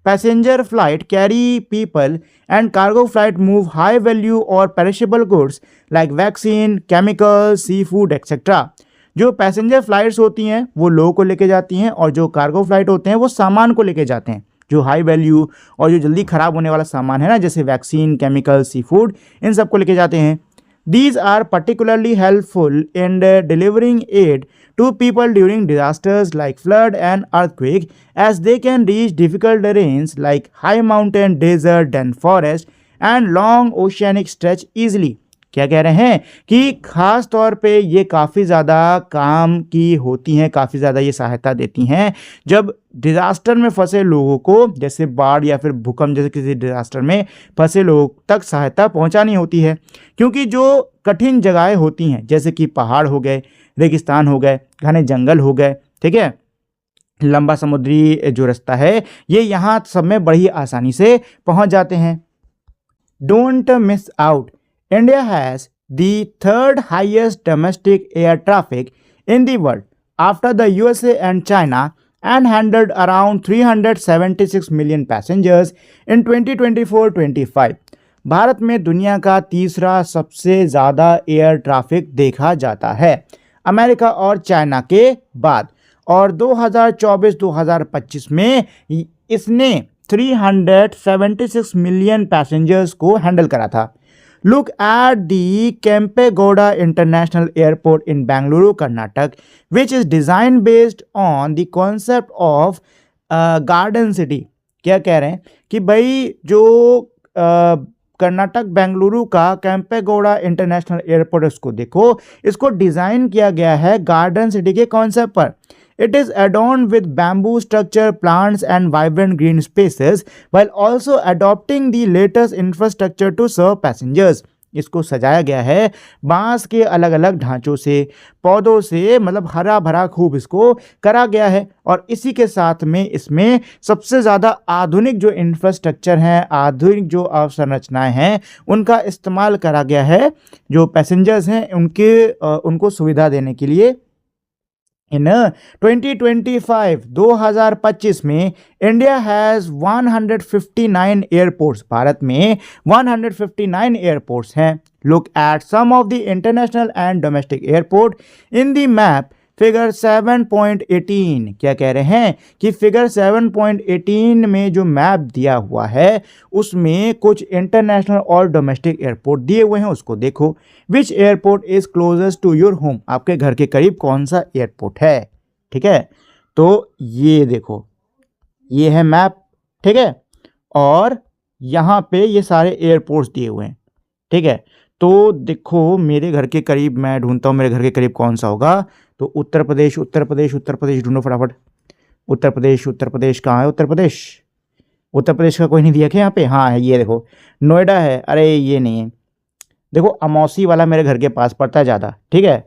Passenger flight carry people and cargo flight move high value और perishable goods like vaccine, chemical, sea food etcetera. जो पैसेंजर फ्लाइट्स होती हैं वो लोगों को लेके जाती हैं और जो कार्गो फ्लाइट होते हैं वो सामान को लेके जाते हैं, जो हाई वैल्यू और जो जल्दी ख़राब होने वाला सामान है ना, जैसे वैक्सीन, केमिकल, सी फूड, इन सब को लेके जाते हैं. These are particularly helpful in delivering aid to people during disasters like flood and earthquake, as they can reach difficult terrains like high mountain, desert and forest and long oceanic stretch easily. क्या कह रहे हैं कि खास तौर पे ये काफ़ी ज़्यादा काम की होती हैं, काफ़ी ज़्यादा ये सहायता देती हैं जब डिज़ास्टर में फंसे लोगों को, जैसे बाढ़ या फिर भूकंप जैसे किसी डिज़ास्टर में फंसे लोगों तक सहायता पहुंचानी होती है। क्योंकि जो कठिन जगहें होती हैं जैसे कि पहाड़ हो गए, रेगिस्तान हो गए, घने जंगल हो गए, ठीक है, लंबा समुद्री जो रास्ता है, ये यहाँ सब में बड़ी आसानी से पहुंच जाते हैं। Don't miss out, India has the third highest domestic air traffic in the world after the USA and China and handled around 376 million passengers in 2024-25। Bharat में दुनिया का तीसरा सबसे ज़्यादा एयर ट्रैफिक देखा जाता है अमेरिका और चाइना के बाद, और 2024-2025 में इसने 376 मिलियन पैसेंजर्स को हैंडल करा था। Look at the Kempegowda International Airport in Bangalore, Karnataka, which is designed based on the concept of garden city। क्या कह रहे हैं कि भाई जो कर्नाटक बेंगलुरु का कैंपेगौड़ा इंटरनेशनल एयरपोर्ट, इसको देखो, इसको डिज़ाइन किया गया है गार्डन सिटी के कॉन्सेप्ट पर। It is adorned with bamboo structure, plants and vibrant green spaces while also adopting the latest infrastructure to serve passengers। इसको सजाया गया है बांस के अलग अलग ढांचों से, पौधों से, मतलब हरा भरा खूब इसको करा गया है। और इसी के साथ में इसमें सबसे ज़्यादा आधुनिक जो इंफ्रास्ट्रक्चर हैं, आधुनिक जो अवसंरचनाएं हैं, उनका इस्तेमाल करा गया है जो पैसेंजर्स हैं उनको सुविधा देने के लिए। इन 2025 में इंडिया हैज़ 159 एयरपोर्ट्स, भारत में 159 एयरपोर्ट्स हैं। Look at some of the international and domestic airport in the map figure 7.18। क्या कह रहे हैं कि फिगर 7.18 में जो मैप दिया हुआ है उसमें कुछ इंटरनेशनल और डोमेस्टिक एयरपोर्ट दिए हुए हैं, उसको देखो। Which airport is closest to your home, आपके घर के करीब कौन सा एयरपोर्ट है, ठीक है। तो ये देखो, ये है मैप, ठीक है, और यहाँ पे ये सारे एयरपोर्ट्स दिए हुए हैं, ठीक है। तो देखो मेरे घर के करीब, मैं ढूंढता हूँ मेरे घर के करीब कौन सा होगा, तो उत्तर प्रदेश उत्तर प्रदेश उत्तर प्रदेश ढूंढो फटाफट। उत्तर प्रदेश कहाँ है? उत्तर प्रदेश का कोई नहीं दिया क्या यहाँ पे? हाँ है, ये देखो नोएडा है। अरे ये नहीं है, देखो अमौसी वाला मेरे घर के पास पड़ता है ज़्यादा, ठीक है।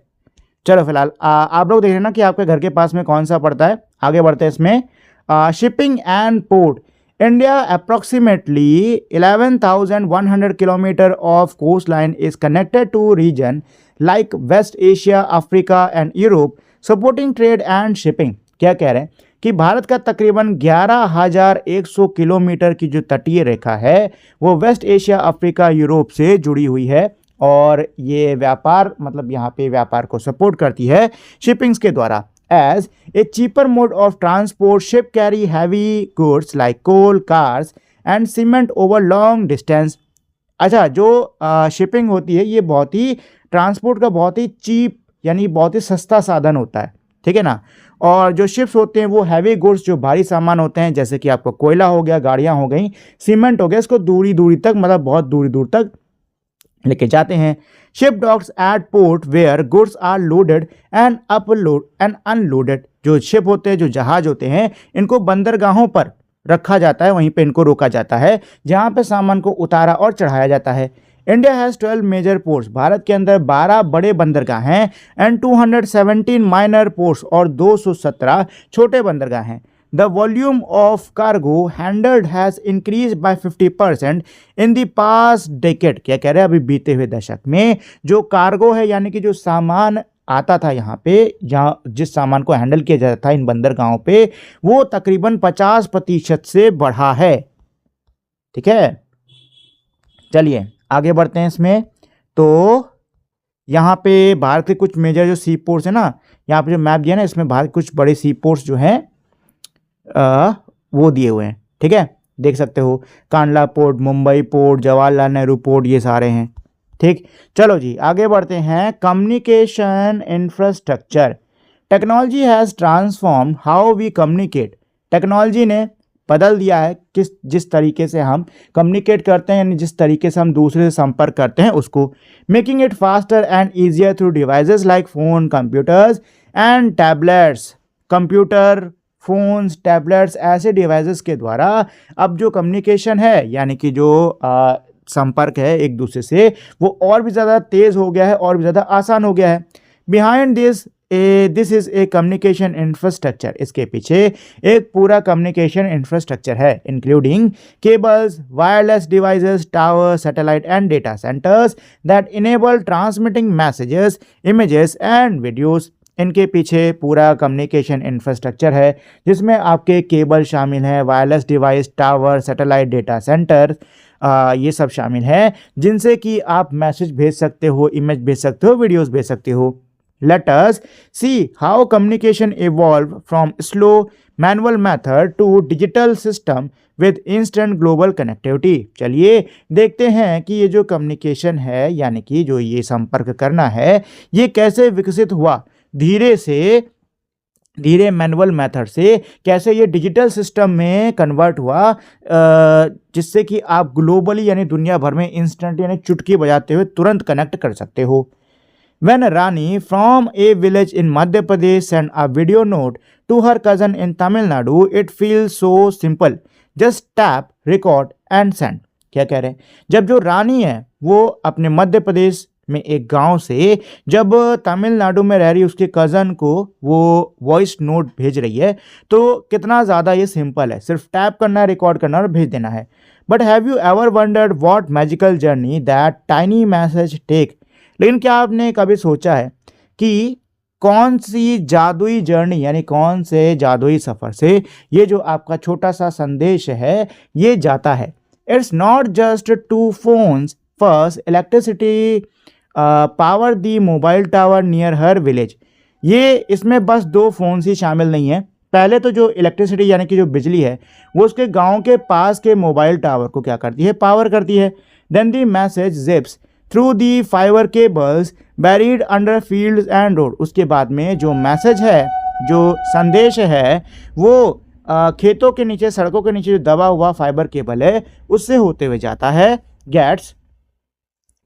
चलो फिलहाल आप लोग देख रहे हैं ना कि आपके घर के पास में कौन सा पड़ता है। आगे बढ़ते हैं इसमें। Shipping and port, India approximately 11,100 kilometre of coast line is connected to region like West Asia, Africa and Europe, supporting trade and shipping. क्या कह रहे हैं कि भारत का तकरीबन 11,100 किलोमीटर की जो तटीय रेखा है वो वेस्ट एशिया, अफ्रीका, यूरोप से जुड़ी हुई है, और ये व्यापार, मतलब यहाँ पे व्यापार को सपोर्ट करती है शिपिंग्स के द्वारा। As a cheaper mode of transport, ship carry heavy goods like coal, cars and cement over long distance. अच्छा, जो शिपिंग होती है ये बहुत ही ट्रांसपोर्ट का बहुत ही चीप, यानी बहुत ही सस्ता साधन होता है, ठीक है ना। और जो शिप्स होते हैं वो हैवी गुड्स, जो भारी सामान होते हैं, जैसे कि आपको कोयला हो गया, गाड़ियाँ हो गई, सीमेंट हो गया, इसको दूरी दूरी तक, मतलब बहुत दूरी दूर तक लेके जाते हैं। Ship docks at port where goods are loaded and upload and unloaded. जो शिप होते हैं, जो जहाज होते हैं, इनको बंदरगाहों पर रखा जाता है, वहीं पे इनको रोका जाता है जहाँ पे सामान को उतारा और चढ़ाया जाता है। India has 12 major ports, Bharat के अंदर 12 बड़े बंदरगाह हैं, एंड 217 माइनर पोर्ट्स, और 217 छोटे बंदरगाह हैं। The volume of cargo handled has increase by 50% in the past decade. क्या कह रहे हैं? अभी बीते हुए दशक में जो कार्गो है, यानी कि जो सामान आता था यहाँ पे, जहाँ जिस सामान को हैंडल किया जाता था इन बंदरगाहों पे, वो तकरीबन 50% से बढ़ा है, ठीक है। चलिए आगे बढ़ते हैं इसमें। तो यहाँ पे भारत के कुछ मेजर जो सी पोर्ट्स है ना, यहाँ पे जो मैप दिया ना, इसमें भारत कुछ बड़े सी पोर्ट्स जो हैं वो दिए हुए हैं, ठीक है, देख सकते हो। Kandla port, Mumbai port, Jawaharlal Nehru port, ये सारे हैं, ठीक। चलो जी आगे बढ़ते हैं। Communication infrastructure, technology has transformed how we communicate. Technology ने बदल दिया है जिस तरीके से हम कम्युनिकेट करते हैं, यानी जिस तरीके से हम दूसरे से संपर्क करते हैं उसको। Making it faster and easier through devices like phone, computers and tablets. Computer, phones, tablets ऐसे डिवाइसेस के द्वारा अब जो कम्युनिकेशन है, यानी कि जो संपर्क है एक दूसरे से, वो और भी ज़्यादा तेज़ हो गया है और भी ज़्यादा आसान हो गया है। Behind this is a communication infrastructure. इसके पीछे एक पूरा कम्युनिकेशन इंफ्रास्ट्रक्चर है, including cables, wireless devices, tower, satellite and data centres that enable transmitting messages, images and videos. इनके पीछे पूरा कम्युनिकेशन इंफ्रास्ट्रक्चर है जिसमें आपके केबल शामिल हैं, wireless device, tower, satellite, data centre, ये सब शामिल हैं जिनसे कि आप मैसेज भेज सकते हो, इमेज भेज सकते हो, वीडियोस भेज सकते हो। Let us see how communication evolved from slow manual method to digital system with instant global connectivity। चलिए देखते हैं कि ये जो कम्युनिकेशन है, यानी कि जो ये संपर्क करना है, ये कैसे विकसित हुआ, धीरे मैनुअल मेथड से कैसे ये डिजिटल सिस्टम में कन्वर्ट हुआ, जिससे कि आप ग्लोबली यानी दुनिया भर में इंस्टेंट यानी चुटकी बजाते हुए तुरंत कनेक्ट कर सकते हो। When Rani from a village in Madhya Pradesh sent a video note to her cousin in Tamil Nadu, it feels so simple. Just tap, record and send। क्या कह रहे हैं? जब जो रानी है वो अपने मध्य प्रदेश में एक गांव से जब तमिलनाडु में रह रही उसके कज़न को वो वॉइस नोट भेज रही है, तो कितना ज़्यादा ये सिंपल है, सिर्फ टैप करना है, रिकॉर्ड करना है और भेज देना है। But have you ever wondered what magical journey that tiny message take. लेकिन क्या आपने कभी सोचा है कि कौन सी जादुई जर्नी, यानी कौन से जादुई सफ़र से ये जो आपका छोटा सा संदेश है ये जाता है। It's not just two phones, first electricity power the mobile tower near her village. ये इसमें बस 2 फोन ही शामिल नहीं है। पहले तो जो इलेक्ट्रिसिटी यानी कि जो बिजली है वो उसके गांव के पास के मोबाइल टावर को क्या करती है, पावर करती है। Then the message zips through the fibre cables buried under fields and road. उसके बाद में जो मैसेज है, जो संदेश है, वो खेतों के नीचे, सड़कों के नीचे जो दबा हुआ फाइबर केबल है उससे होते हुए जाता है, gets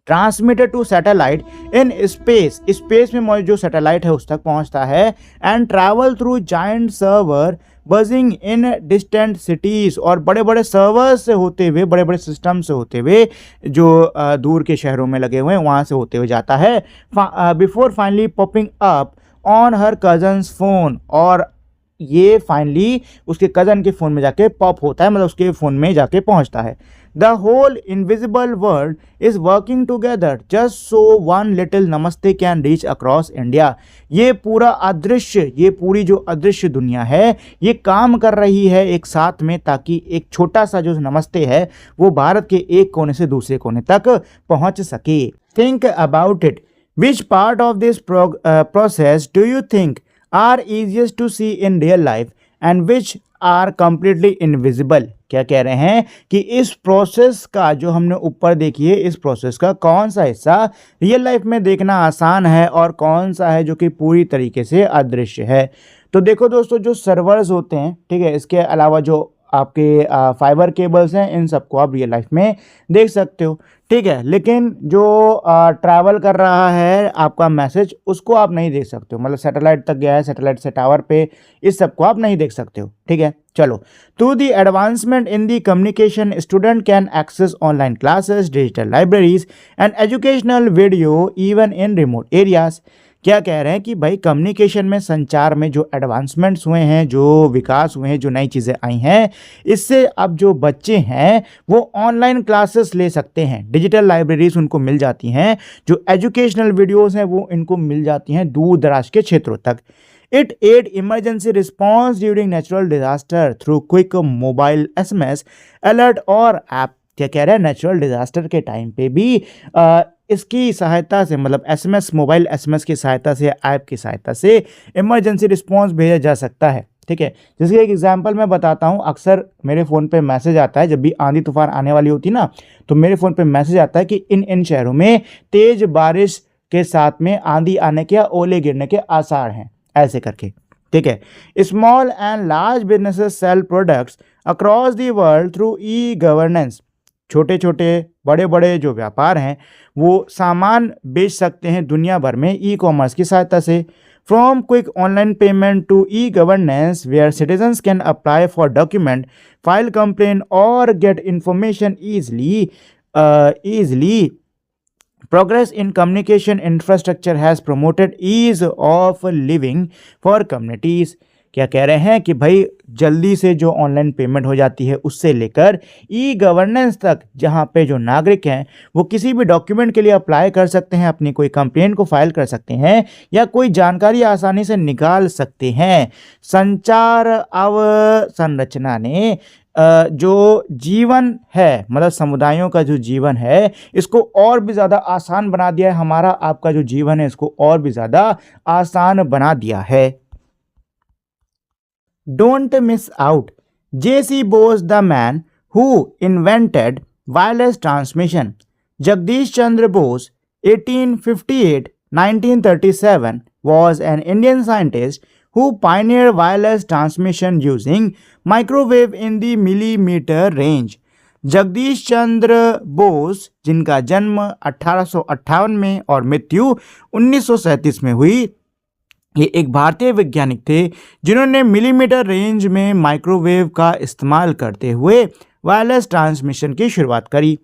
transmitted to satellite in space. Space में मौजूद जो सैटेलाइट है उस तक पहुंचता है, and travel through giant server buzzing in distant cities. और बड़े बड़े सर्वर्स से होते हुए, बड़े बड़े सिस्टम से होते हुए जो दूर के शहरों में लगे हुए हैं वहाँ से होते हुए जाता है, before finally popping up on her cousins phone. और ये फाइनली उसके कज़न के फ़ोन में जाके पॉप होता है, मतलब उसके फ़ोन में जाके पहुँचता है। The whole invisible world is working together just so one little namaste can reach across India. ये पूरा अदृश्य, ये पूरी जो अदृश्य दुनिया है ये काम कर रही है एक साथ में, ताकि एक छोटा सा जो नमस्ते है वो भारत के एक कोने से दूसरे कोने तक पहुंच सके। Think about it, which part of this process do you think are easiest to see in real life and which are completely invisible। क्या कह रहे हैं कि इस प्रोसेस का जो हमने ऊपर देखी है, इस प्रोसेस का कौन सा हिस्सा रियल लाइफ में देखना आसान है और कौन सा है जो कि पूरी तरीके से अदृश्य है। तो देखो दोस्तों, जो सर्वर्स होते हैं, ठीक है, इसके अलावा जो आपके फाइबर केबल्स हैं, इन सबको आप रियल लाइफ में देख सकते हो, ठीक है। लेकिन जो ट्रैवल कर रहा है आपका मैसेज, उसको आप नहीं देख सकते हो, मतलब सैटेलाइट तक गया है, सैटेलाइट से टावर पे, इस सबको आप नहीं देख सकते हो, ठीक है। चलो, through the advancement in the communication student can access online classes, digital libraries and educational video even in remote areas. क्या कह रहे हैं कि भाई कम्युनिकेशन में, संचार में जो एडवांसमेंट्स हुए हैं, जो विकास हुए हैं, जो नई चीज़ें आई हैं, इससे अब जो बच्चे हैं वो ऑनलाइन क्लासेस ले सकते हैं, डिजिटल लाइब्रेरीज उनको मिल जाती हैं, जो एजुकेशनल वीडियोस हैं वो इनको मिल जाती हैं दूर दराज के क्षेत्रों तक। It aid emergency response during natural disaster through quick mobile SMS alert और ऐप। क्या कह रहे हैं, नेचुरल डिजास्टर के टाइम पे भी इसकी सहायता से, मतलब SMS, मोबाइल SMS की सहायता से, ऐप की सहायता से इमरजेंसी रिस्पॉन्स भेजा जा सकता है, ठीक है। जैसे एक एग्जांपल मैं बताता हूँ, अक्सर मेरे फ़ोन पे मैसेज आता है जब भी आंधी तूफान आने वाली होती ना, तो मेरे फ़ोन पे मैसेज आता है कि इन शहरों में तेज़ बारिश के साथ में आंधी आने के या ओले गिरने के आसार हैं, ऐसे करके, ठीक है। Small and large businesses cell products across the world through e governance. छोटे छोटे बड़े बड़े जो व्यापार हैं वो सामान बेच सकते हैं दुनिया भर में ई कॉमर्स की सहायता से। From quick online payment to e governance where citizens can apply for document, file complain और get information easily. Progress in communication infrastructure has promoted ease of living for communities. क्या कह रहे हैं कि भाई जल्दी से जो ऑनलाइन पेमेंट हो जाती है उससे लेकर ई गवर्नेंस तक, जहाँ पे जो नागरिक हैं वो किसी भी डॉक्यूमेंट के लिए अप्लाई कर सकते हैं, अपनी कोई कंप्लेंट को फाइल कर सकते हैं या कोई जानकारी आसानी से निकाल सकते हैं। संचार अवसंरचना ने जो जीवन है, मतलब समुदायों का जो जीवन है, इसको और भी ज़्यादा आसान बना दिया है। हमारा आपका जो जीवन है इसको और भी ज़्यादा आसान बना दिया है। Don't miss out, J.C. Bose, the man who invented wireless transmission. Jagdish Chandra Bose, 1858-1937, was an Indian scientist who pioneered wireless transmission using microwave in the millimeter range. Jagdish Chandra Bose, जिनका जन्म 1858 में और मृत्यु 1937 में हुई, ये एक भारतीय वैज्ञानिक थे जिन्होंने मिलीमीटर रेंज में माइक्रोवेव का इस्तेमाल करते हुए वायरलेस ट्रांसमिशन की शुरुआत करी।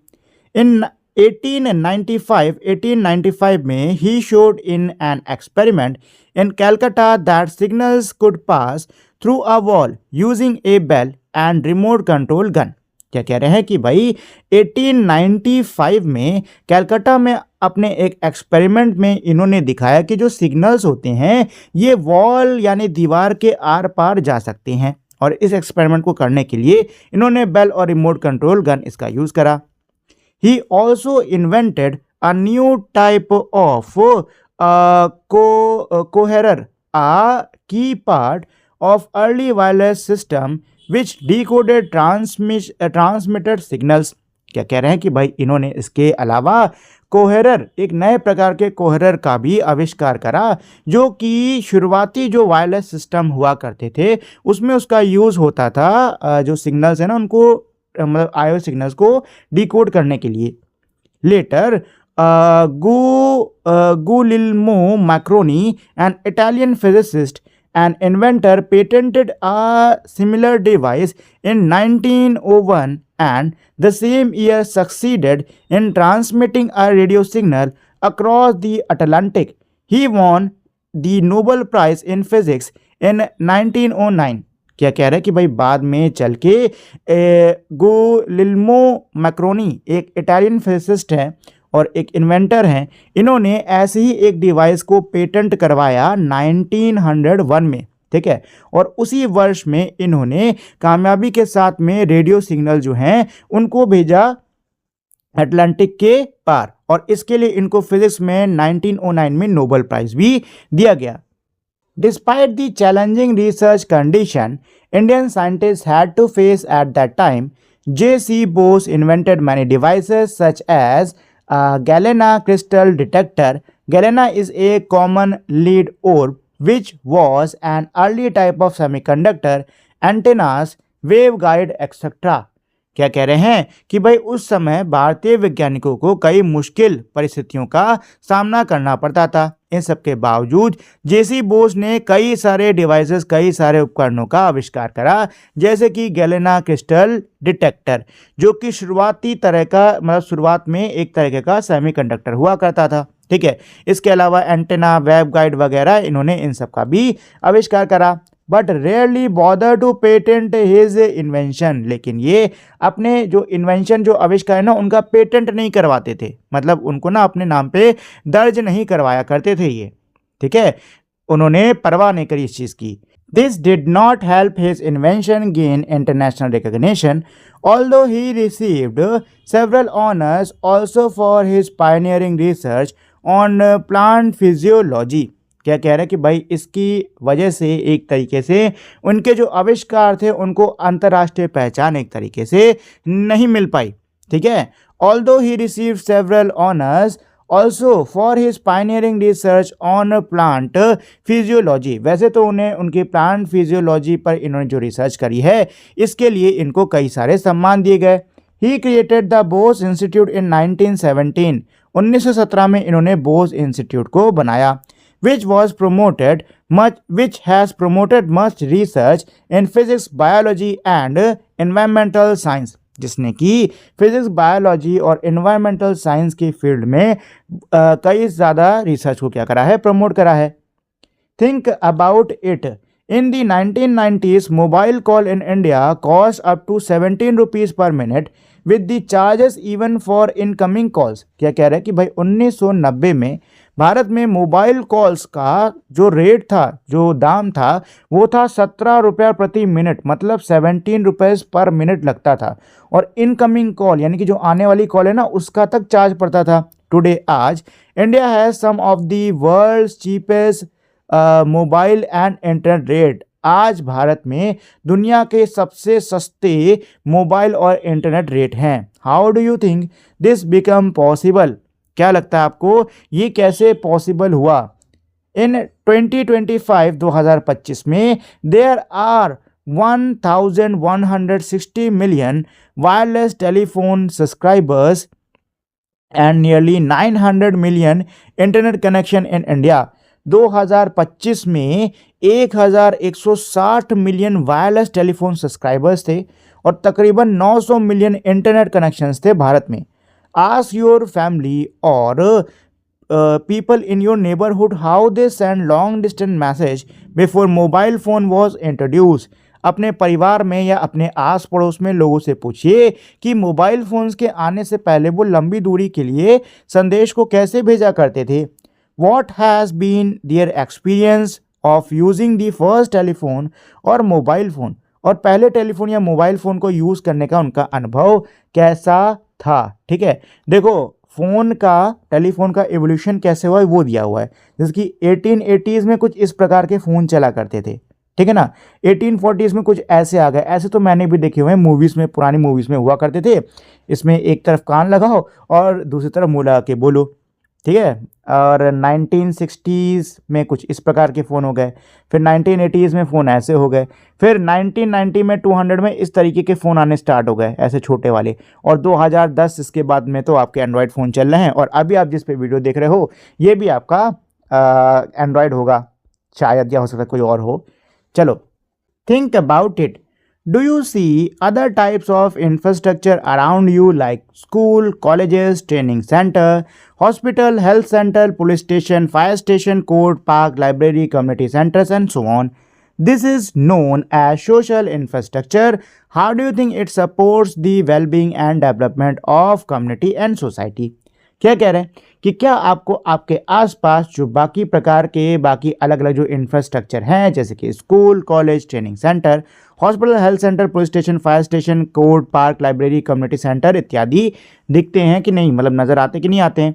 इन 1895 में ही showed in an experiment in Calcutta that signals could pass through a wall using a bell and remote control gun. क्या कह रहे हैं कि भाई 1895 में कैलकाटा में अपने एक एक्सपेरिमेंट में इन्होंने दिखाया कि जो सिग्नल्स होते हैं ये वॉल यानी दीवार के आर पार जा सकते हैं, और इस एक्सपेरिमेंट को करने के लिए इन्होंने बेल और रिमोट कंट्रोल गन इसका यूज़ करा। He also invented a new type of coherer, a key part of early wireless system which decoded transmitted signals। क्या कह रहे हैं कि भाई इन्होंने इसके अलावा कोहेरर, एक नए प्रकार के कोहेरर का भी आविष्कार करा, जो कि शुरुआती जो वायरलेस सिस्टम हुआ करते थे उसमें उसका यूज़ होता था, जो सिग्नल्स है ना उनको, मतलब आयो सिग्नल्स को डिकोड करने के लिए। Later Guglielmo Marconi, an Italian physicist and inventor, patented a similar device in 1901 and the same year succeeded in transmitting a radio signal across the Atlantic. He won the Nobel Prize in Physics in 1909। क्या कह रहा है कि भाई बाद में चल के गुलिल्मो मैक्रोनी एक इटालियन फिजिसिस्ट हैं और एक इन्वेंटर हैं, इन्होंने ऐसे ही एक डिवाइस को पेटेंट करवाया 1901 में, ठीक है। और उसी वर्ष में इन्होंने कामयाबी के साथ में रेडियो सिग्नल जो हैं उनको भेजा अटलांटिक के पार, और इसके लिए इनको फिजिक्स में 1909 में नोबेल प्राइज भी दिया गया। Despite the challenging research condition Indian scientists had to face at that time, J.C. Bose invented many devices such as Galena crystal detector. Galena is a common lead orb which was an early type of semiconductor, antennas, waveguide, etc. क्या कह रहे हैं कि भाई उस समय भारतीय वैज्ञानिकों को कई मुश्किल परिस्थितियों का सामना करना पड़ता था। इन सब के बावजूद जेसी बोस ने कई सारे डिवाइसेस, कई सारे उपकरणों का आविष्कार करा, जैसे कि गैलेना क्रिस्टल डिटेक्टर, जो कि शुरुआती तरह का, मतलब शुरुआत में एक तरीके का सेमीकंडक्टर हुआ करता था, ठीक है। इसके अलावा एंटेना, वेवगाइड वगैरह इन्होंने इन सब का भी आविष्कार करा। But rarely bother to patent his invention. लेकिन ये अपने जो इन्वेंशन, जो आविष्कार है ना, उनका पेटेंट नहीं करवाते थे, मतलब उनको ना अपने नाम पे दर्ज नहीं करवाया करते थे ये, ठीक है। उन्होंने परवाह नहीं करी इस चीज़ की। This did not help his invention gain international recognition, although he received several honours also for his pioneering research on plant physiology. क्या कह रहे हैं कि भाई इसकी वजह से एक तरीके से उनके जो आविष्कार थे उनको अंतर्राष्ट्रीय पहचान एक तरीके से नहीं मिल पाई, ठीक है। Although he received several honours also for his pioneering research on plant physiology. वैसे तो उन्हें उनकी प्लांट फिजियोलॉजी पर इन्होंने जो रिसर्च करी है इसके लिए इनको कई सारे सम्मान दिए गए। He created the Bose institute इन 1917। 1917 में इन्होंने बोस इंस्टीट्यूट को बनाया। which has promoted much research in physics, biology and environmental science, जिसने कि फिजिक्स, बायोलॉजी और एनवायरमेंटल साइंस की फील्ड में कई ज़्यादा रिसर्च को क्या करा है, प्रमोट करा है। Think about it, in the 1990s mobile call in India cost up to 17 rupees per minute with the charges even for incoming calls. क्या कह रहे हैं कि भाई 1990 में भारत में मोबाइल कॉल्स का जो रेट था, जो दाम था, वो था 17 रुपया प्रति मिनट, मतलब 17 रुपीज़ पर मिनट लगता था। और इनकमिंग कॉल यानी कि जो आने वाली कॉल है ना, उसका तक चार्ज पड़ता था। टुडे आज India has some of the world's cheapest mobile and internet rate. आज भारत में दुनिया के सबसे सस्ते मोबाइल और इंटरनेट रेट हैं। How do you think this become possible? क्या लगता है आपको ये कैसे पॉसिबल हुआ? इन 2025 में there are 1160 million wireless telephone subscribers and nearly 900 million internet connection in India. 2025 में 1160 मिलियन वायरलेस टेलीफोन सब्सक्राइबर्स थे और तकरीबन 900 मिलियन इंटरनेट कनेक्शंस थे भारत में। Ask your family or people in your neighborhood how they send long distance message before mobile phone was introduced। अपने परिवार में या अपने आस पड़ोस में लोगों से पूछिए कि मोबाइल फ़ोन्स के आने से पहले वो लंबी दूरी के लिए संदेश को कैसे भेजा करते थे। What has been their experience of using the first telephone और मोबाइल फ़ोन, और पहले टेलीफोन या मोबाइल फ़ोन को यूज़ करने का उनका अनुभव कैसा था। ठीक है, देखो फ़ोन का, टेलीफोन का एवोल्यूशन कैसे हुआ है वो दिया हुआ है। जैसे कि 1880s में कुछ इस प्रकार के फ़ोन चला करते थे, ठीक है ना। 1840s में कुछ ऐसे आ गए। ऐसे तो मैंने भी देखे हुए हैं मूवीज़ में, पुरानी मूवीज़ में हुआ करते थे। इसमें एक तरफ कान लगाओ और दूसरी तरफ मुँह लगा के बोलो, ठीक है। और 1960s में कुछ इस प्रकार के फ़ोन हो गए। फिर 1980s में फ़ोन ऐसे हो गए। फिर 1990 में 200 में इस तरीके के फ़ोन आने स्टार्ट हो गए, ऐसे छोटे वाले। और 2010 इसके बाद में तो आपके एंड्रॉयड फ़ोन चल रहे हैं। और अभी आप जिस पे वीडियो देख रहे हो ये भी आपका एंड्रॉयड होगा शायद, या हो सकता है कोई और हो। चलो, think about it. Do you see other types of infrastructure around you like school, colleges, training center, hospital, health center, police station, fire station, court, park, library, community centers and so on? This is known as social infrastructure. How do you think it supports the well-being and development of community and society? क्या कह रहे हैं कि क्या आपको आपके आसपास जो बाकी प्रकार के बाकी अलग अलग जो इंफ्रास्ट्रक्चर हैं, जैसे कि school, college, training centre, hospital, health centre, police station, fire station, court, park, library, community centre इत्यादि दिखते हैं कि नहीं, मतलब नज़र आते कि नहीं आते हैं?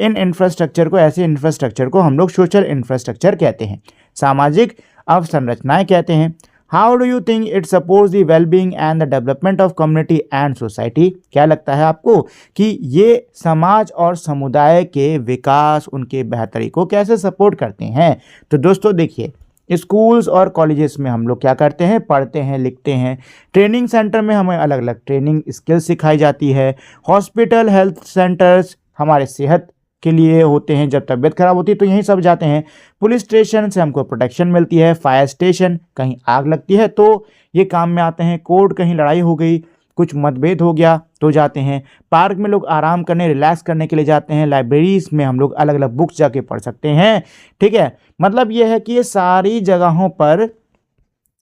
इन इंफ्रास्ट्रक्चर को, ऐसे इंफ्रास्ट्रक्चर को हम लोग सोशल इंफ्रास्ट्रक्चर कहते हैं, सामाजिक अवसंरचनाएं कहते हैं। How do you think it supports the wellbeing and the development of community and society? क्या लगता है आपको कि ये समाज और समुदाय के विकास, उनके बेहतरी को कैसे सपोर्ट करते हैं? तो दोस्तों देखिए, स्कूल्स और कॉलेजेस में हम लोग क्या करते हैं, पढ़ते हैं, लिखते हैं। ट्रेनिंग सेंटर में हमें अलग अलग ट्रेनिंग स्किल्स सिखाई जाती है। हॉस्पिटल, हेल्थ सेंटर्स हमारे सेहत के लिए होते हैं, जब तबीयत खराब होती है तो यहीं सब जाते हैं। पुलिस स्टेशन से हमको प्रोटेक्शन मिलती है। फायर स्टेशन, कहीं आग लगती है तो ये काम में आते हैं। कोर्ट, कहीं लड़ाई हो गई, कुछ मतभेद हो गया तो जाते हैं। पार्क में लोग आराम करने, रिलैक्स करने के लिए जाते हैं। लाइब्रेरीज में हम लोग अलग अलग बुक्स जाके पढ़ सकते हैं, ठीक है। मतलब ये है कि ये सारी जगहों पर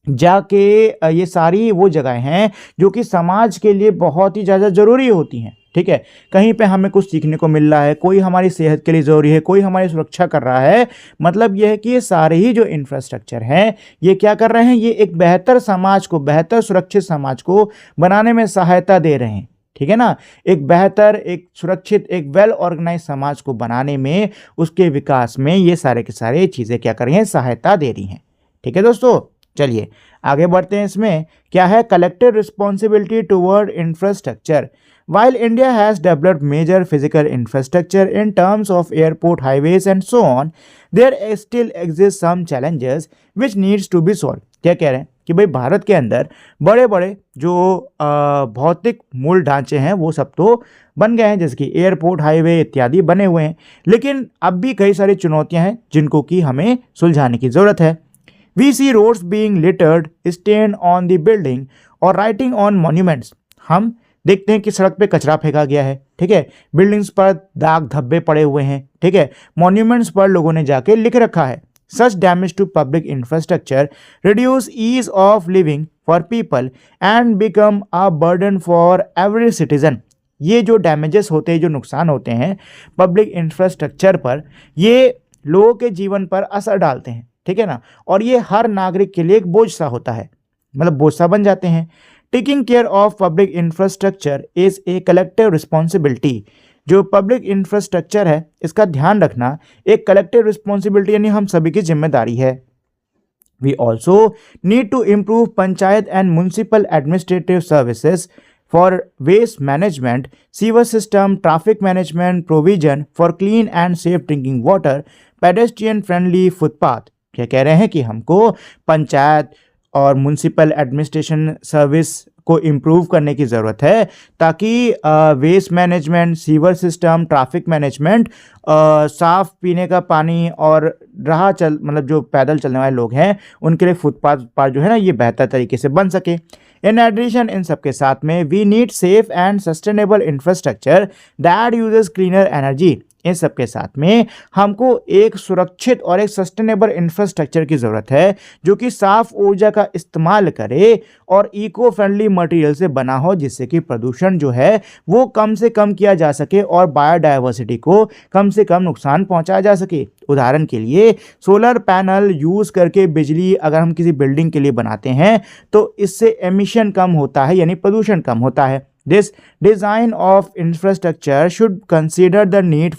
जाके, ये सारी वो जगह हैं जो कि समाज के लिए बहुत ही ज़्यादा ज़रूरी होती हैं, ठीक है। कहीं पे हमें कुछ सीखने को मिल रहा है, कोई हमारी सेहत के लिए ज़रूरी है, कोई हमारी सुरक्षा कर रहा है। मतलब यह है कि ये सारे ही जो इंफ्रास्ट्रक्चर हैं ये क्या कर रहे हैं, ये एक बेहतर समाज को, बेहतर सुरक्षित समाज को बनाने में सहायता दे रहे हैं, ठीक है ना। एक बेहतर, एक सुरक्षित, एक वेल ऑर्गेनाइज समाज को बनाने में, उसके विकास में ये सारे के सारे चीज़ें क्या कर रही हैं, सहायता दे रही हैं, ठीक है दोस्तों। चलिए आगे बढ़ते हैं। इसमें क्या है, collective responsibility toward infrastructure. While India has developed major physical infrastructure in terms of airport, highways and so on, there still exist some challenges which needs to be solved। क्या कह रहे हैं कि भाई भारत के अंदर बड़े बड़े जो भौतिक मूल ढांचे हैं वो सब तो बन गए हैं, जैसे कि एयरपोर्ट, हाईवे इत्यादि बने हुए हैं, लेकिन अब भी कई सारी चुनौतियां हैं जिनको कि हमें सुलझाने की ज़रूरत है। We see roads being littered, stain on the building or writing on monuments। हम देखते हैं कि सड़क पे कचरा फेंका गया है, ठीक है, बिल्डिंग्स पर दाग धब्बे पड़े हुए हैं, ठीक है, मॉन्यूमेंट्स पर लोगों ने जाके लिख रखा है। Such damage to public infrastructure reduce ease of living for people and become a burden for every citizen. ये जो डैमेजेस होते हैं, जो नुकसान होते हैं पब्लिक इंफ्रास्ट्रक्चर पर, ये लोगों के जीवन पर असर डालते हैं, ठीक है ना, और ये हर नागरिक के लिए एक बोझ सा होता है, मतलब बोझ सा बन जाते हैं। Taking care of public infrastructure is a collective responsibility. जो पब्लिक इंफ्रास्ट्रक्चर है इसका ध्यान रखना एक कलेक्टिव रिस्पॉन्सिबिलिटी यानी हम सभी की जिम्मेदारी है। We also need to improve panchayat and municipal administrative services for waste management, sewer system, traffic management, provision for clean and safe drinking water, pedestrian friendly footpath. क्या कह रहे हैं कि हमको पंचायत और म्युनिसिपल एडमिनिस्ट्रेशन सर्विस को इम्प्रूव करने की ज़रूरत है ताकि waste management, sewer system, traffic management, साफ़ पीने का पानी और मतलब जो पैदल चलने वाले लोग हैं उनके लिए फुटपाथ पर जो है ना ये बेहतर तरीके से बन सके। इन एडिशन इन सब के साथ में we need safe and sustainable infrastructure that uses cleaner energy. इन सब के साथ में हमको एक सुरक्षित और एक सस्टेनेबल इंफ्रास्ट्रक्चर की ज़रूरत है जो कि साफ ऊर्जा का इस्तेमाल करे और इको फ्रेंडली मटेरियल से बना हो, जिससे कि प्रदूषण जो है वो कम से कम किया जा सके और बायोडाइवर्सिटी को कम से कम नुकसान पहुंचाया जा सके। उदाहरण के लिए सोलर पैनल यूज़ करके बिजली अगर हम किसी बिल्डिंग के लिए बनाते हैं तो इससे एमिशन कम होता है, यानी प्रदूषण कम होता है। This design of infrastructure should consider the need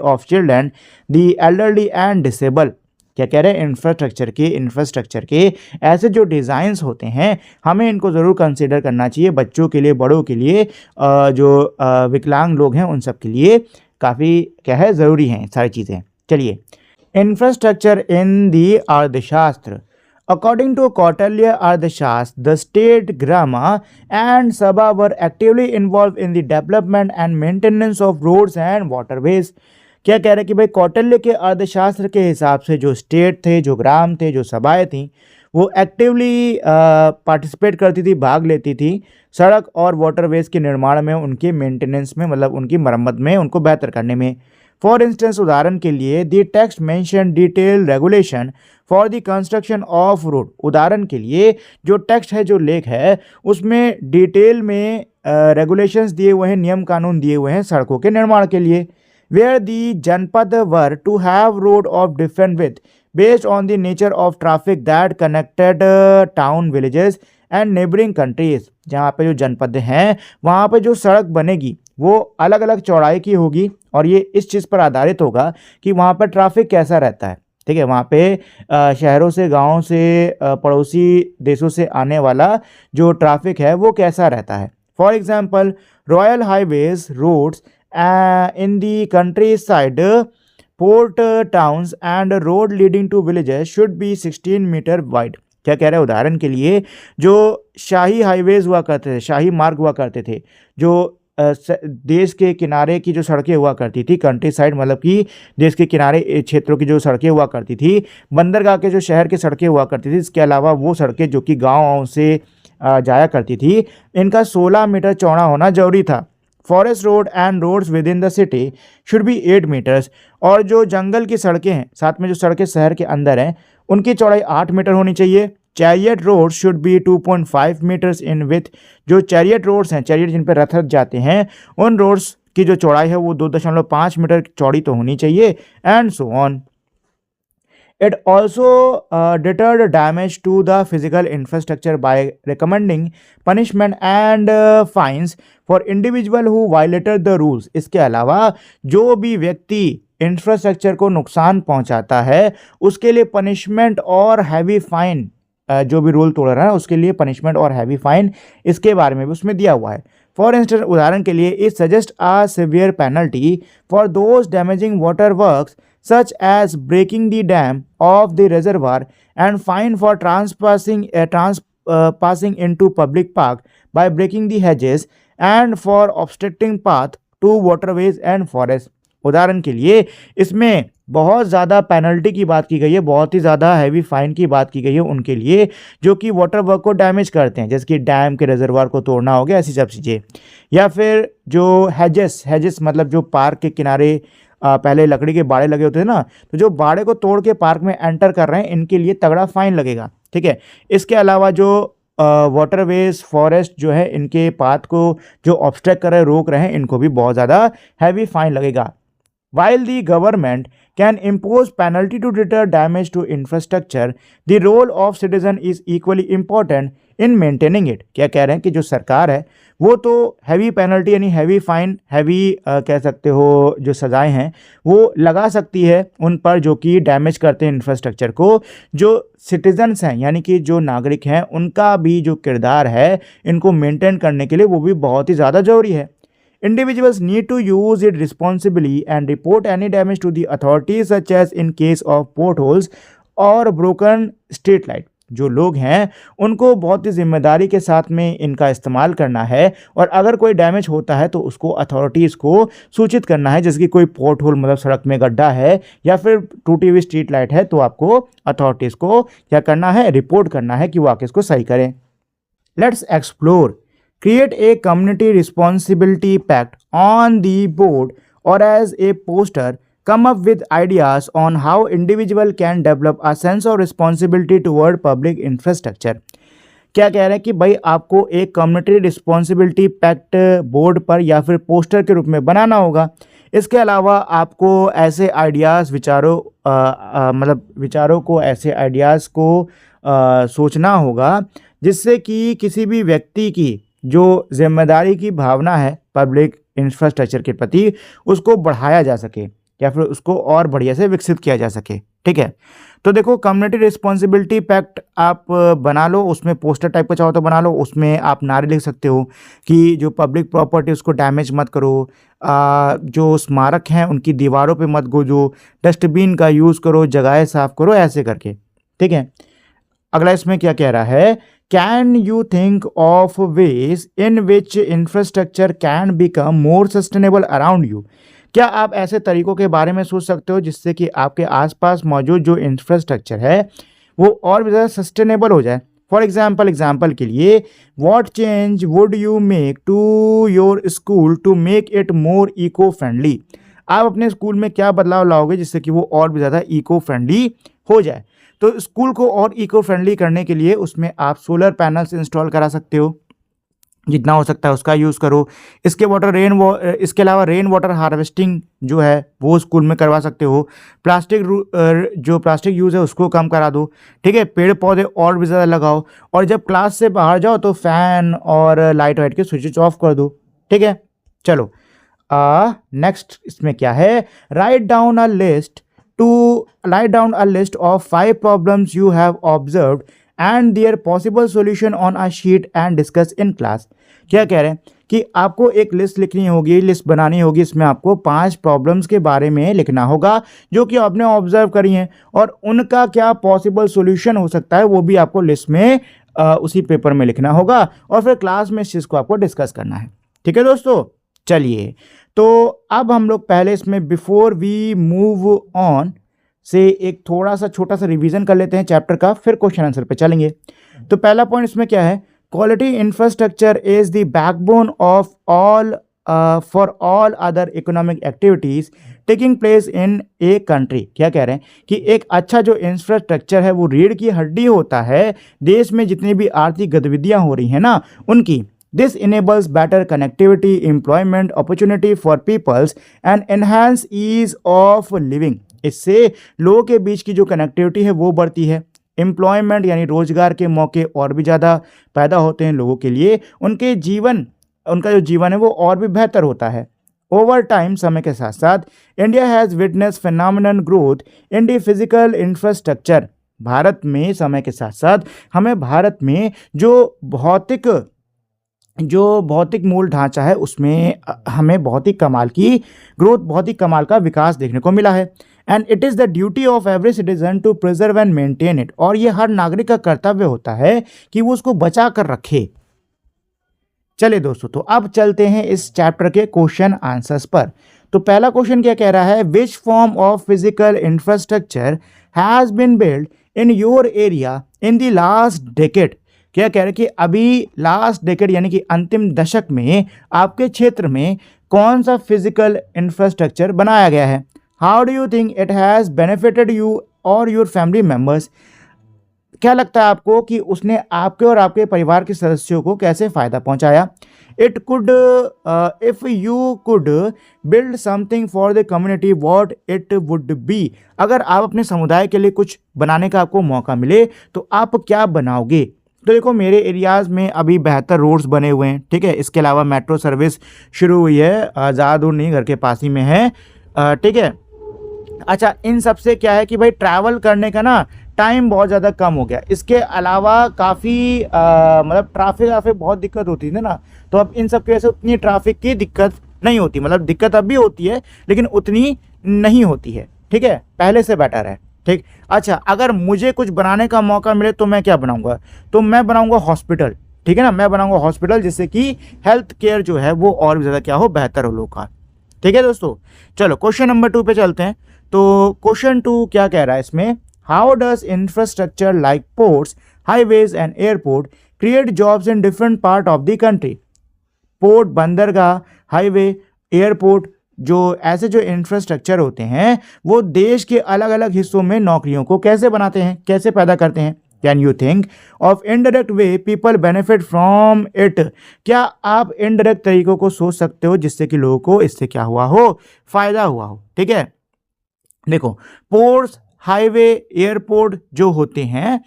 of children, the elderly and disabled। क्या कह रहे हैं, इंफ्रास्ट्रक्चर के ऐसे जो डिज़ाइंस होते हैं हमें इनको ज़रूर कंसिडर करना चाहिए, बच्चों के लिए, बड़ों के लिए, जो विकलांग लोग हैं उन सब के लिए काफ़ी क्या है ज़रूरी हैं सारी चीज़ें। चलिए, इंफ्रास्ट्रक्चर इन दी अर्थशास्त्र। According to Kautilya Arthashastra, the state, Grama and Sabha were actively involved in the development and maintenance of roads and waterways। क्या कह रहे हैं कि भाई कौटिल्य के अर्थशास्त्र के हिसाब से जो स्टेट थे, जो ग्राम थे, जो सभाएं थी, वो एक्टिवली पार्टिसिपेट करती थी, भाग लेती थी सड़क और वाटरवेज के निर्माण में, उनके मेंटेनेंस में, मतलब उनकी मरम्मत में, उनको बेहतर करने में। फॉर इंस्टेंस, उदाहरण के लिए, दी text mention detail regulation for the construction of road. उदाहरण के लिए जो टेक्स्ट है, जो लेख है, उसमें डिटेल में रेगुलेशंस दिए हुए हैं, नियम कानून दिए हुए हैं सड़कों के निर्माण के लिए। Where the janpad were to have road of different width based on the nature of traffic that connected town, villages and neighbouring countries. जहाँ पे जो जनपद हैं वहाँ पे जो सड़क बनेगी वो अलग अलग चौड़ाई की होगी और ये इस चीज़ पर आधारित होगा कि वहाँ पर ट्रैफिक कैसा रहता है, ठीक है, वहाँ पे शहरों से, गाँव से, पड़ोसी देशों से आने वाला जो ट्रैफिक है वो कैसा रहता है। For example, royal highways roads in the countryside, port towns and road leading to villages should be 16 metre wide. क्या कह रहे हैं, उदाहरण के लिए जो शाही हाईवेज हुआ करते थे, शाही मार्ग हुआ करते थे, जो देश के किनारे की जो सड़कें हुआ करती थी, कंट्री साइड मतलब कि देश के किनारे क्षेत्रों की जो सड़कें हुआ करती थी, बंदरगाह के जो शहर की सड़कें हुआ करती थी, इसके अलावा वो सड़कें जो कि गाँव से जाया करती थी, इनका 16 मीटर चौड़ा होना जरूरी था। Forest road and roads within the city should be 8 metres. और जो जंगल की सड़कें हैं, साथ में जो सड़कें शहर के अंदर हैं, उनकी चौड़ाई 8 मीटर होनी चाहिए। Chariot road should be 2.5 metres in width. जो चैरियट रोड्स हैं, चैरियट जिन पर रथ जाते हैं, उन रोड्स की जो चौड़ाई है वो 2.5 मीटर चौड़ी तो होनी चाहिए, and so on. It also deterred damage to the physical infrastructure by recommending punishment and fines for individual who violated the rules। इसके अलावा जो भी व्यक्ति इंफ्रास्ट्रक्चर को नुकसान पहुंचाता है उसके लिए पनिशमेंट और हैवी फाइन जो भी रूल तोड़ रहा है उसके लिए पनिशमेंट और हैवी फाइन इसके बारे में भी उसमें दिया हुआ है। फॉर इंस्टेंस, उदाहरण के लिए, it suggest a severe penalty for those damaging water works such as breaking the dam of the reservoir and fine for passing into public park by breaking the hedges and for obstructing path to waterways and forests। उदाहरण के लिए इसमें बहुत ज़्यादा penalty की बात की गई है, बहुत ही ज़्यादा हैवी फाइन की बात की गई है उनके लिए जो कि वाटर वर्क को डैमेज करते हैं, जैसे कि डैम के रिजर्वायर को तोड़ना हो गया, ऐसी सब चीज़ें। या फिर जो हेजेस मतलब जो पार्क के किनारे पहले लकड़ी के बाड़े लगे होते थे ना, तो जो बाड़े को तोड़ के पार्क में एंटर कर रहे हैं इनके लिए तगड़ा फाइन लगेगा। ठीक है, इसके अलावा जो वाटरवेज फॉरेस्ट जो है इनके पाथ को जो ऑब्स्ट्रक्ट कर रहे हैं, रोक रहे हैं, इनको भी बहुत ज़्यादा हैवी फाइन लगेगा। While the government can impose penalty to deter damage to infrastructure, the role of citizen is equally important in maintaining it। क्या कह रहे हैं कि जो सरकार है वो तो हैवी पेनल्टी यानी हैवी फाइन, हैवी कह सकते हो जो सजाएं हैं वो लगा सकती है उन पर जो कि डैमेज करते हैं इंफ्रास्ट्रक्चर को। जो सिटीजन्स हैं यानी कि जो नागरिक हैं उनका भी जो किरदार है इनको मेंटेन करने के लिए वो भी बहुत ही ज़्यादा ज़रूरी है। Individuals need to use it responsibly and report any damage to the authorities such as in case of potholes or broken street light। जो लोग हैं उनको बहुत ही जिम्मेदारी के साथ में इनका इस्तेमाल करना है और अगर कोई डैमेज होता है तो उसको अथॉरिटीज़ को सूचित करना है, जैसे कि कोई पोर्ट होल मतलब सड़क में गड्ढा है या फिर टूटी हुई स्ट्रीट लाइट है तो आपको अथॉरिटीज़ को क्या करना है, रिपोर्ट करना है कि वो आके इसको सही करें। Let's explore. Create a community responsibility pact on the board or as a poster. Come up with ideas on how individual can develop a sense of responsibility toward public infrastructure। क्या कह रहे हैं कि भाई आपको एक कम्युनिटी रिस्पॉन्सिबिलिटी पैक्ट बोर्ड पर या फिर पोस्टर के रूप में बनाना होगा। इसके अलावा आपको ऐसे आइडियाज़ विचारों को ऐसे आइडियाज़ को सोचना होगा जिससे कि किसी भी व्यक्ति की जो जिम्मेदारी की भावना है पब्लिक इंफ्रास्ट्रक्चर के प्रति उसको बढ़ाया जा सके या फिर उसको और बढ़िया से विकसित किया जा सके। ठीक है, तो देखो कम्युनिटी रिस्पॉन्सिबिलिटी पैक्ट आप बना लो, उसमें पोस्टर टाइप का चाहो तो बना लो, उसमें आप नारे लिख सकते हो कि जो पब्लिक प्रॉपर्टी उसको डैमेज मत करो, जो स्मारक हैं उनकी दीवारों पे मत गोजो, डस्टबिन का यूज़ करो, जगहें साफ करो, ऐसे करके। ठीक है, अगला इसमें क्या कह रहा है, can you think of ways in which infrastructure can become more sustainable around you. क्या आप ऐसे तरीकों के बारे में सोच सकते हो जिससे कि आपके आसपास मौजूद जो इंफ्रास्ट्रक्चर है वो और भी ज़्यादा सस्टेनेबल हो जाए। फॉर एग्जाम्पल के लिए, what change would you make to your school to make it more eco friendly. आप अपने स्कूल में क्या बदलाव लाओगे जिससे कि वो और भी ज़्यादा इको फ्रेंडली हो जाए। तो स्कूल को और इको फ्रेंडली करने के लिए उसमें आप सोलर पैनल्स इंस्टॉल करा सकते हो, जितना हो सकता है उसका यूज़ करो। इसके अलावा रेन वाटर हार्वेस्टिंग जो है वो स्कूल में करवा सकते हो। प्लास्टिक यूज़ है उसको कम करा दो। ठीक है, पेड़ पौधे और भी ज़्यादा लगाओ और जब क्लास से बाहर जाओ तो फ़ैन और लाइट वाइट के स्विच ऑफ कर दो। ठीक है, चलो नेक्स्ट इसमें क्या है, write down a list of 5 problems you have observed and their possible solution on a sheet and discuss in class। क्या कह रहे हैं कि आपको एक लिस्ट लिखनी होगी, लिस्ट बनानी होगी, इसमें आपको 5 प्रॉब्लम्स के बारे में लिखना होगा जो कि आपने ऑब्जर्व करी हैं और उनका क्या पॉसिबल सॉल्यूशन हो सकता है वो भी आपको लिस्ट में उसी पेपर में लिखना होगा और फिर क्लास में इस चीज़ को आपको डिस्कस करना है। ठीक है दोस्तों, चलिए तो अब हम लोग पहले इसमें बिफोर वी मूव ऑन से एक थोड़ा सा छोटा सा रिवीजन कर लेते हैं चैप्टर का, फिर क्वेश्चन आंसर पे चलेंगे। तो पहला पॉइंट इसमें क्या है, quality infrastructure is the backbone of all for all other economic activities taking place in a country. क्या कह रहे हैं कि एक अच्छा जो इंफ्रास्ट्रक्चर है वो रीढ़ की हड्डी होता है देश में जितनी भी आर्थिक गतिविधियां हो रही हैं ना उनकी। This enables better connectivity, employment opportunity for peoples and enhance ease of living। इससे लोगों के बीच की जो कनेक्टिविटी है वो बढ़ती है, एम्प्लॉयमेंट यानी रोजगार के मौके और भी ज़्यादा पैदा होते हैं लोगों के लिए, उनका जो जीवन है वो और भी बेहतर होता है। ओवर टाइम, समय के साथ साथ, India has witness phenomenal growth in the physical infrastructure Bharat में समय के साथ साथ हमें भारत में जो भौतिक मूल ढांचा है उसमें हमें बहुत ही कमाल की ग्रोथ, बहुत ही कमाल का विकास देखने को मिला है। And it is the duty of every citizen to preserve and maintain it, और ये हर नागरिक का कर्तव्य होता है कि वो उसको बचा कर रखे। चलिए दोस्तों, तो अब चलते हैं इस चैप्टर के क्वेश्चन आंसर्स पर। तो पहला क्वेश्चन क्या कह रहा है, which form of physical infrastructure has been build in your area in the last decade. क्या कह रहे हैं कि अभी लास्ट डेकेड यानी कि अंतिम दशक में आपके क्षेत्र में कौन सा फिजिकल इंफ्रास्ट्रक्चर बनाया गया है। How do you think it has benefited you और योर फैमिली मेम्बर्स। क्या लगता है आपको कि उसने आपके और आपके परिवार के सदस्यों को कैसे फ़ायदा पहुंचाया। It could if you could build something for the community what it would be. अगर आप अपने समुदाय के लिए कुछ बनाने का आपको मौका मिले तो आप क्या बनाओगे। तो देखो, मेरे एरियाज़ में अभी बेहतर रोड्स बने हुए हैं, ठीक है। इसके अलावा मेट्रो सर्विस शुरू हुई है, ज़्यादा दूर नहीं, घर के पास ही में है, ठीक है। अच्छा, इन सब से क्या है कि भाई ट्रैवल करने का ना टाइम बहुत ज़्यादा कम हो गया। इसके अलावा काफ़ी मतलब ट्रैफिक बहुत दिक्कत होती थी ना, तो अब इन सब की वजह से उतनी ट्रैफिक की दिक्कत नहीं होती। मतलब दिक्कत अब भी होती है लेकिन उतनी नहीं होती है, ठीक है, पहले से बेटर है, ठीक। अच्छा, अगर मुझे कुछ बनाने का मौका मिले तो मैं क्या बनाऊंगा, तो मैं बनाऊंगा हॉस्पिटल, ठीक है ना। मैं बनाऊंगा हॉस्पिटल जिससे कि हेल्थ केयर जो है वो और भी ज़्यादा क्या हो, बेहतर हो लोगों का, ठीक है दोस्तों। चलो क्वेश्चन नंबर 2 पे चलते हैं। तो क्वेश्चन 2 क्या कह रहा है इसमें, how does infrastructure like ports, highways and airport create jobs in different part of the country. Port, बंदरगाह, हाईवे, एयरपोर्ट, जो ऐसे जो इंफ्रास्ट्रक्चर होते हैं वो देश के अलग अलग हिस्सों में नौकरियों को कैसे बनाते हैं, कैसे पैदा करते हैं। Can you think of indirect way people benefit from it. क्या आप इनडायरेक्ट तरीकों को सोच सकते हो जिससे कि लोगों को इससे क्या हुआ हो, फायदा हुआ हो, ठीक है। देखो, पोर्ट्स, हाईवे, एयरपोर्ट जो होते हैं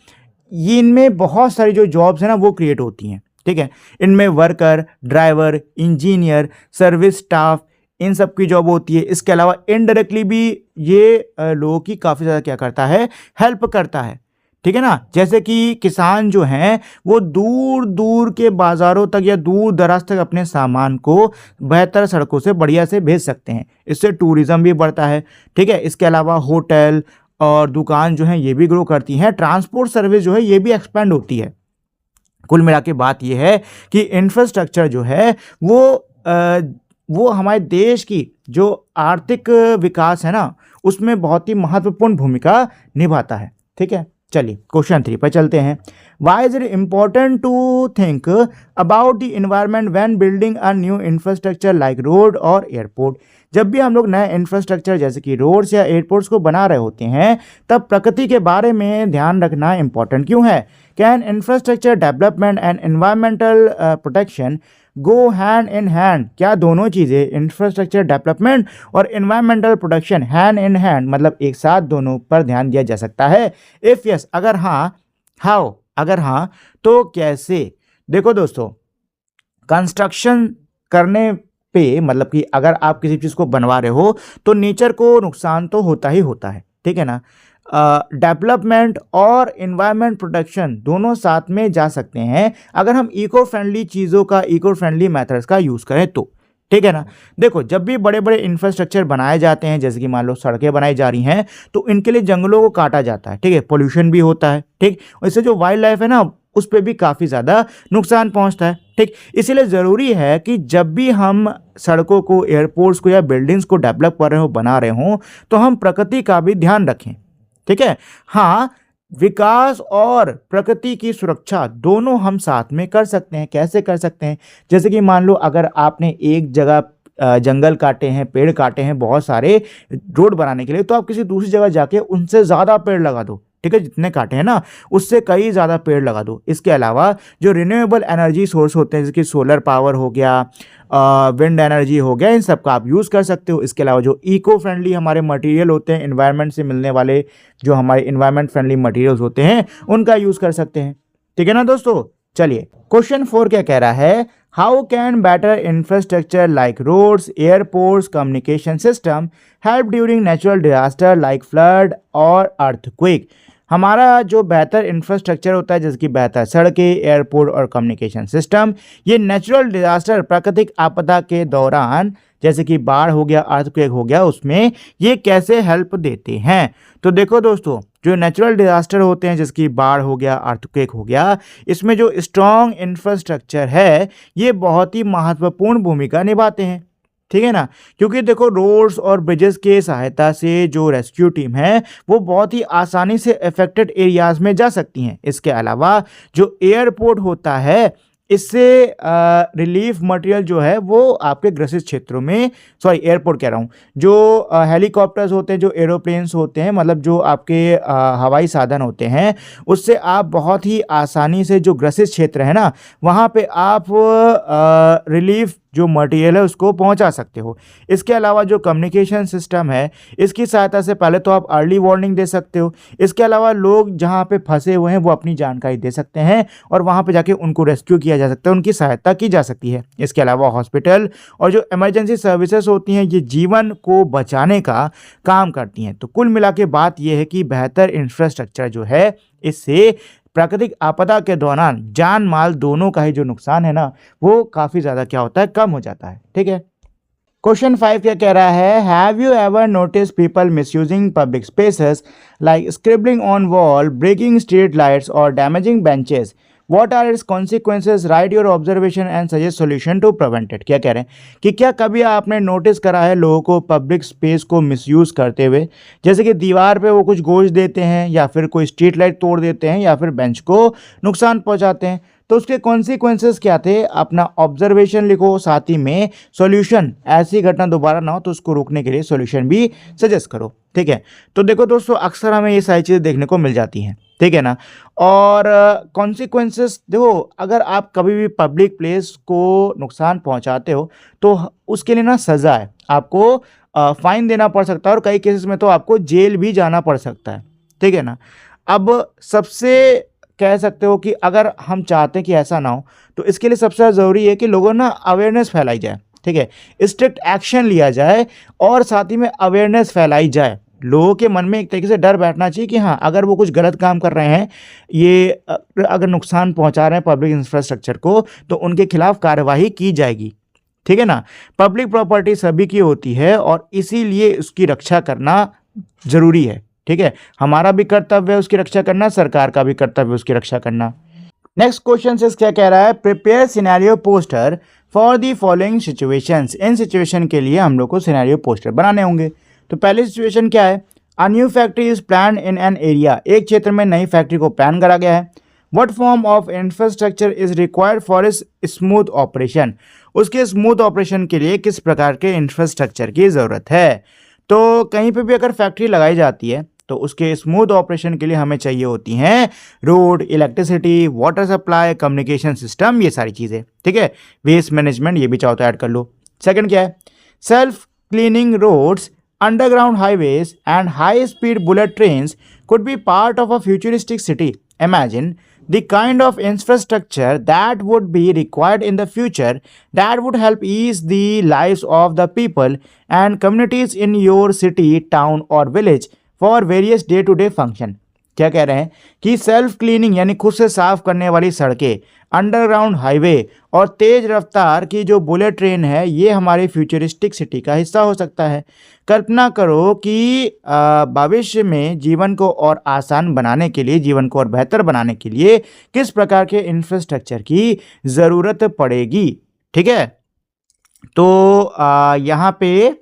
ये इनमें बहुत सारी जो जॉब्स हैं ना वो क्रिएट होती हैं, ठीक है। इनमें worker, driver, engineer, service staff, इन सब की जॉब होती है। इसके अलावा इनडायरेक्टली भी ये लोगों की काफ़ी ज़्यादा क्या करता है, हेल्प करता है, ठीक है ना। जैसे कि किसान जो हैं वो दूर दूर के बाज़ारों तक या दूर दराज तक अपने सामान को बेहतर सड़कों से बढ़िया से भेज सकते हैं। इससे टूरिज़्म भी बढ़ता है, ठीक है। इसके अलावा होटल और दुकान जो हैं ये भी ग्रो करती हैं। ट्रांसपोर्ट सर्विस जो है ये भी एक्सपेंड होती है। कुल मिला के बात ये है कि इंफ्रास्ट्रक्चर जो है वो हमारे देश की जो आर्थिक विकास है ना उसमें बहुत ही महत्वपूर्ण भूमिका निभाता है, ठीक है। चलिए क्वेश्चन 3 पर चलते हैं। Why is it important to think about the environment when building a new infrastructure like road और एयरपोर्ट। जब भी हम लोग नए इंफ्रास्ट्रक्चर जैसे कि रोड्स या एयरपोर्ट्स को बना रहे होते हैं तब प्रकृति के बारे में ध्यान रखना इम्पॉर्टेंट क्यों है। Can infrastructure development and environmental protection go hand in hand. क्या दोनों चीज़ें इंफ्रास्ट्रक्चर डेवलपमेंट और environmental protection hand in hand मतलब एक साथ दोनों पर ध्यान दिया जा सकता है। इफ़ यस, अगर हाँ, हाउ, अगर हाँ तो कैसे। देखो दोस्तों, कंस्ट्रक्शन करने पे मतलब कि अगर आप किसी चीज़ को बनवा रहे हो तो नेचर को नुकसान तो होता ही होता है, ठीक है ना। डेवलपमेंट और इन्वायरमेंट प्रोटेक्शन दोनों साथ में जा सकते हैं अगर हम इको फ्रेंडली चीज़ों का, इको फ्रेंडली मेथड्स का यूज़ करें तो, ठीक है ना। देखो, जब भी बड़े बड़े इंफ्रास्ट्रक्चर बनाए जाते हैं जैसे कि मान लो सड़कें बनाई जा रही हैं तो इनके लिए जंगलों को काटा जाता है, ठीक है। पोल्यूशन भी होता है, ठीक। इससे जो वाइल्ड लाइफ है ना उस पर भी काफ़ी ज़्यादा नुकसान पहुंचता है, ठीक। इसीलिए ज़रूरी है कि जब भी हम सड़कों को, एयरपोर्ट्स को या बिल्डिंग्स को डेवलप कर रहे हो, बना रहे हों तो हम प्रकृति का भी ध्यान रखें, ठीक है। हाँ, विकास और प्रकृति की सुरक्षा दोनों हम साथ में कर सकते हैं। कैसे कर सकते हैं, जैसे कि मान लो अगर आपने एक जगह जंगल काटे हैं, पेड़ काटे हैं बहुत सारे रोड बनाने के लिए, तो आप किसी दूसरी जगह जाके उनसे ज़्यादा पेड़ लगा दो, ठीक है। जितने काटे हैं ना उससे कई ज़्यादा पेड़ लगा दो। इसके अलावा जो रिन्यूएबल एनर्जी सोर्स होते हैं जैसे कि सोलर पावर हो गया, विंड एनर्जी हो गया, इन सब का आप यूज़ कर सकते हो। इसके अलावा जो इको फ्रेंडली हमारे मटेरियल होते हैं, इन्वायरमेंट से मिलने वाले जो हमारे इन्वायरमेंट फ्रेंडली मटेरियल्स होते हैं उनका यूज़ कर सकते हैं, ठीक है ना दोस्तों। चलिए क्वेश्चन 4 क्या कह रहा है, how can better infrastructure like roads, airports, communication system help during natural disaster like flood और अर्थक्वेक। हमारा जो बेहतर इंफ्रास्ट्रक्चर होता है जैसे कि बेहतर सड़कें, एयरपोर्ट और कम्युनिकेशन सिस्टम, ये नेचुरल डिजास्टर प्राकृतिक आपदा के दौरान जैसे कि बाढ़ हो गया, अर्थक्वेक हो गया, उसमें ये कैसे हेल्प देते हैं। तो देखो दोस्तों, जो नेचुरल डिजास्टर होते हैं जैसे कि बाढ़ हो गया, अर्थक्वेक हो गया, इसमें जो स्ट्रॉन्ग इंफ्रास्ट्रक्चर है ये बहुत ही महत्वपूर्ण भूमिका निभाते हैं, ठीक है ना। क्योंकि देखो रोड्स और ब्रिजेस के सहायता से जो रेस्क्यू टीम है वो बहुत ही आसानी से अफेक्टेड एरियाज में जा सकती हैं। इसके अलावा जो एयरपोर्ट होता है इससे रिलीफ मटेरियल जो है वो आपके ग्रसित क्षेत्रों में, सॉरी एयरपोर्ट कह रहा हूँ, जो हेलीकॉप्टर्स होते हैं, जो एरोप्लेन्स होते हैं, मतलब जो आपके हवाई साधन होते हैं, उससे आप बहुत ही आसानी से जो ग्रसित क्षेत्र है ना वहाँ पे आप रिलीफ जो मटेरियल है उसको पहुंचा सकते हो। इसके अलावा जो कम्युनिकेशन सिस्टम है इसकी सहायता से पहले तो आप अर्ली वार्निंग दे सकते हो। इसके अलावा लोग जहां पे फंसे हुए हैं वो अपनी जानकारी दे सकते हैं और वहां पे जाके उनको रेस्क्यू किया जा सकता है, उनकी सहायता की जा सकती है। इसके अलावा हॉस्पिटल और जो इमरजेंसी सर्विसेज होती हैं ये जीवन को बचाने का काम करती हैं। तो कुल मिला के बात यह है कि बेहतर इंफ्रास्ट्रक्चर जो है इससे प्राकृतिक आपदा के दौरान जान माल दोनों का ही जो नुकसान है ना वो काफ़ी ज़्यादा क्या होता है, कम हो जाता है, ठीक है। क्वेश्चन 5 क्या कह रहा है, have you ever notice people misusing public spaces like scribbling on wall, breaking street lights और damaging benches, what are its consequences, write your observation and suggest solution to prevent it. क्या कह रहे हैं कि क्या कभी आपने नोटिस करा है लोगों को पब्लिक स्पेस को मिसयूज़ करते हुए, जैसे कि दीवार पे वो कुछ गोश्त देते हैं या फिर कोई स्ट्रीट लाइट तोड़ देते हैं या फिर बेंच को नुकसान पहुंचाते हैं। तो उसके कॉन्सिक्वेंसेस क्या थे, अपना ऑब्जर्वेशन लिखो, साथ ही में सॉल्यूशन, ऐसी घटना दोबारा ना हो तो उसको रोकने के लिए सॉल्यूशन भी सजेस्ट करो, ठीक है। तो देखो दोस्तों, अक्सर हमें ये सारी चीज़ें देखने को मिल जाती हैं, ठीक है ना। और कॉन्सिक्वेंसेस देखो, अगर आप कभी भी पब्लिक प्लेस को नुकसान पहुंचाते हो तो उसके लिए ना सज़ा है, आपको फाइन देना पड़ सकता है और कई केसेस में तो आपको जेल भी जाना पड़ सकता है, ठीक है ना। अब सबसे कह सकते हो कि अगर हम चाहते हैं कि ऐसा ना हो तो इसके लिए सबसे ज़्यादा ज़रूरी है कि लोगों ना अवेयरनेस फैलाई जाए, ठीक है, स्ट्रिक्ट एक्शन लिया जाए और साथ ही में अवेयरनेस फैलाई जाए। लोगों के मन में एक तरीके से डर बैठना चाहिए कि हाँ, अगर वो कुछ गलत काम कर रहे हैं, ये अगर नुकसान पहुंचा रहे हैं पब्लिक इंफ्रास्ट्रक्चर को, तो उनके खिलाफ कार्रवाई की जाएगी, ठीक है ना। पब्लिक प्रॉपर्टी सभी की होती है और इसीलिए उसकी रक्षा करना ज़रूरी है, ठीक है। हमारा भी कर्तव्य है उसकी रक्षा करना, सरकार का भी कर्तव्य है उसकी रक्षा करना। नेक्स्ट क्वेश्चन से क्या कह रहा है, prepare scenario poster for the following situations. In situation के लिए हम लोग को सिनेरियो पोस्टर बनाने होंगे। तो पहली सिचुएशन क्या है, a new factory is plan in an area, एक क्षेत्र में नई फैक्ट्री को प्लान करा गया है। What form of infrastructure is required for इस स्मूथ ऑपरेशन, उसके स्मूथ ऑपरेशन के लिए किस प्रकार के इंफ्रास्ट्रक्चर की ज़रूरत है। तो कहीं पे भी अगर फैक्ट्री लगाई जाती है तो उसके स्मूथ ऑपरेशन के लिए हमें चाहिए होती हैं road, electricity, water supply, communication system, ये सारी चीज़ें, ठीक है। वेस्ट मैनेजमेंट ये भी चाहो तो ऐड कर लो। सेकंड क्या है, self cleaning roads, underground highways and high-speed bullet trains could be part of a futuristic city. Imagine the kind of infrastructure that would be required in the future that would help ease the lives of the people and communities in your city, town or village for various day-to-day function. क्या कह रहे हैं कि self cleaning यानी खुद से साफ करने वाली सड़कें, अंडरग्राउंड हाईवे और तेज रफ्तार की जो बुलेट ट्रेन है ये हमारी फ्यूचरिस्टिक सिटी का हिस्सा हो सकता है। कल्पना करो कि भविष्य में जीवन को और आसान बनाने के लिए, जीवन को और बेहतर बनाने के लिए किस प्रकार के इंफ्रास्ट्रक्चर की ज़रूरत पड़ेगी, ठीक है। तो यहाँ पे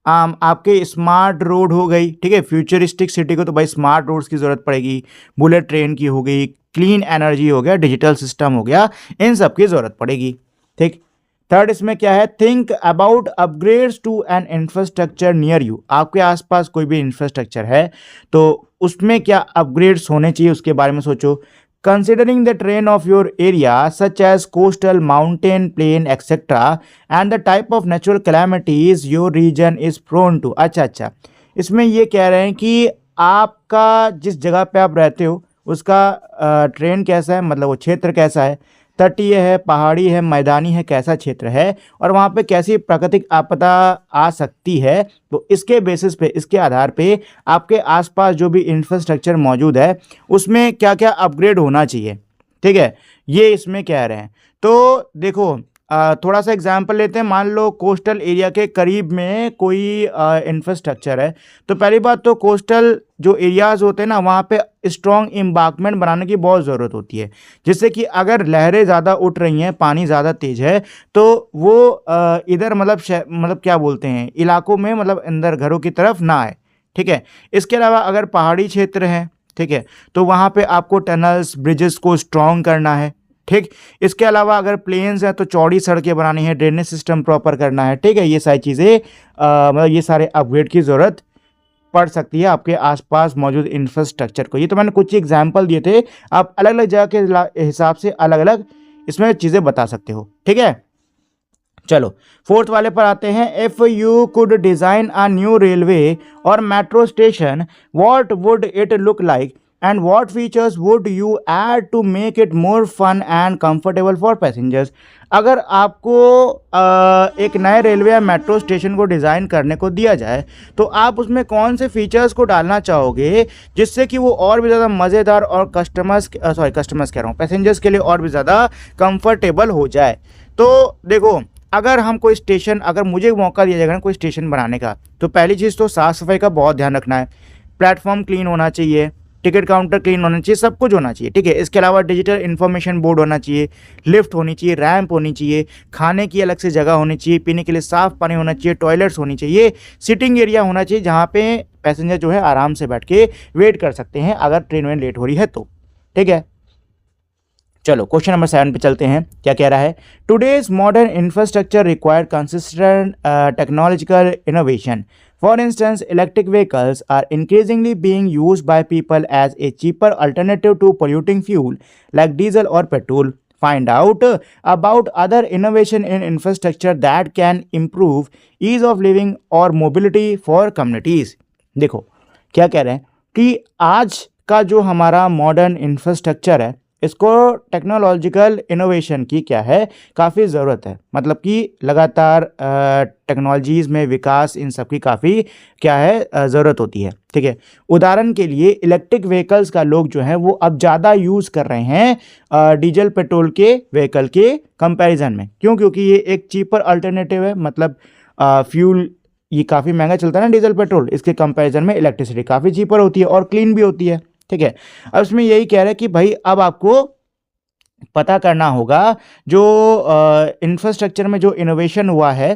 आपके स्मार्ट रोड हो गई, ठीक है। फ्यूचरिस्टिक सिटी को तो भाई स्मार्ट रोड्स की ज़रूरत पड़ेगी, बुलेट ट्रेन की हो गई, क्लीन एनर्जी हो गया, डिजिटल सिस्टम हो गया, इन सब की ज़रूरत पड़ेगी, ठीक। थर्ड इसमें क्या है, think about upgrades to an infrastructure near you. आपके आसपास कोई भी इंफ्रास्ट्रक्चर है तो उसमें क्या अपग्रेड्स होने चाहिए उसके बारे में सोचो। Considering the terrain of your area such as coastal, mountain, plain, etc. and the type of natural calamities your region is prone to। अच्छा, इसमें ये कह रहे हैं कि आपका जिस जगह पे आप रहते हो उसका ट्रेन कैसा है, मतलब वो क्षेत्र कैसा है, तटीय है, पहाड़ी है, मैदानी है, कैसा क्षेत्र है और वहाँ पे कैसी प्राकृतिक आपदा आ सकती है। तो इसके बेसिस पे, इसके आधार पे आपके आसपास जो भी इंफ्रास्ट्रक्चर मौजूद है उसमें क्या क्या अपग्रेड होना चाहिए, ठीक है, ये इसमें कह रहे हैं। तो देखो थोड़ा सा एग्जाम्पल लेते हैं। मान लो कोस्टल एरिया के करीब में कोई इंफ्रास्ट्रक्चर है, तो पहली बात तो कोस्टल जो एरियाज़ होते हैं ना, वहाँ पे स्ट्रॉन्ग एम्बांकमेंट बनाने की बहुत ज़रूरत होती है, जिससे कि अगर लहरें ज़्यादा उठ रही हैं, पानी ज़्यादा तेज़ है, तो वो इधर मतलब क्या बोलते हैं, इलाकों में मतलब अंदर घरों की तरफ ना आए, ठीक है। इसके अलावा अगर पहाड़ी क्षेत्र है, ठीक है, तो वहाँ पे आपको टनल्स, ब्रिजेस को स्ट्रॉन्ग करना है, ठीक। इसके अलावा अगर प्लेन्स हैं तो चौड़ी सड़कें बनानी है, ड्रेनेज सिस्टम प्रॉपर करना है, ठीक है। ये सारी चीज़ें मतलब ये सारे अपग्रेड की ज़रूरत पड़ सकती है आपके आसपास मौजूद इंफ्रास्ट्रक्चर को। ये तो मैंने कुछ एग्जाम्पल दिए थे, आप अलग अलग जगह के हिसाब से अलग अलग इसमें चीज़ें बता सकते हो, ठीक है। चलो फोर्थ वाले पर आते हैं। If you could design a new railway और metro station, what would it look like and what features would you add to make it more fun and comfortable for passengers. अगर आपको एक नए रेलवे या मेट्रो स्टेशन को design करने को दिया जाए तो आप उसमें कौन से फीचर्स को डालना चाहोगे जिससे कि वो और भी ज़्यादा मज़ेदार और कस्टमर्स कह रहा हूँ, पैसेंजर्स के लिए और भी ज़्यादा कंफर्टेबल हो जाए। तो देखो, अगर हम कोई स्टेशन, अगर मुझे मौका दिया जाएगा ना कोई स्टेशन बनाने का, तो पहली चीज़ तो साफ़ सफाई का बहुत ध्यान रखना है। प्लेटफॉर्म क्लीन होना चाहिए, टिकट काउंटर क्लीन होना चाहिए, सब कुछ होना चाहिए, ठीक है। इसके अलावा डिजिटल इन्फॉर्मेशन बोर्ड होना चाहिए, लिफ्ट होनी चाहिए, रैंप होनी चाहिए, खाने की अलग से जगह होनी चाहिए, पीने के लिए साफ़ पानी होना चाहिए, टॉयलेट्स होनी चाहिए, सिटिंग एरिया होना चाहिए जहाँ पे पैसेंजर जो है आराम से बैठ के वेट कर सकते हैं अगर ट्रेन में लेट हो रही है तो, ठीक है। चलो क्वेश्चन नंबर 7 पे चलते हैं। क्या कह रहा है? Today's modern infrastructure require consistent technological innovation. For instance, electric vehicles are increasingly being used by people as a cheaper alternative to polluting fuel like diesel or petrol. Find out about other innovation in infrastructure that can improve ease of living or mobility for communities. देखो क्या कह रहे हैं कि आज का जो हमारा मॉडर्न इंफ्रास्ट्रक्चर है इसको टेक्नोलॉजिकल इनोवेशन की क्या है, काफ़ी ज़रूरत है। मतलब कि लगातार टेक्नोलॉजीज़ में विकास, इन सब की काफ़ी क्या है ज़रूरत होती है, ठीक है। उदाहरण के लिए इलेक्ट्रिक व्हीकल्स का लोग जो हैं वो अब ज़्यादा यूज़ कर रहे हैं डीजल पेट्रोल के व्हीकल के कंपैरिजन में। क्यों? क्योंकि ये एक चीपर अल्टरनेटिव है। मतलब फ्यूल ये काफ़ी महंगा चलता है ना डीजल पेट्रोल, इसके कंपैरिजन में इलेक्ट्रिसिटी काफ़ी चीपर होती है और क्लीन भी होती है, ठीक है। अब इसमें यही कह रहा है कि भाई अब आपको पता करना होगा जो इंफ्रास्ट्रक्चर में जो इनोवेशन हुआ है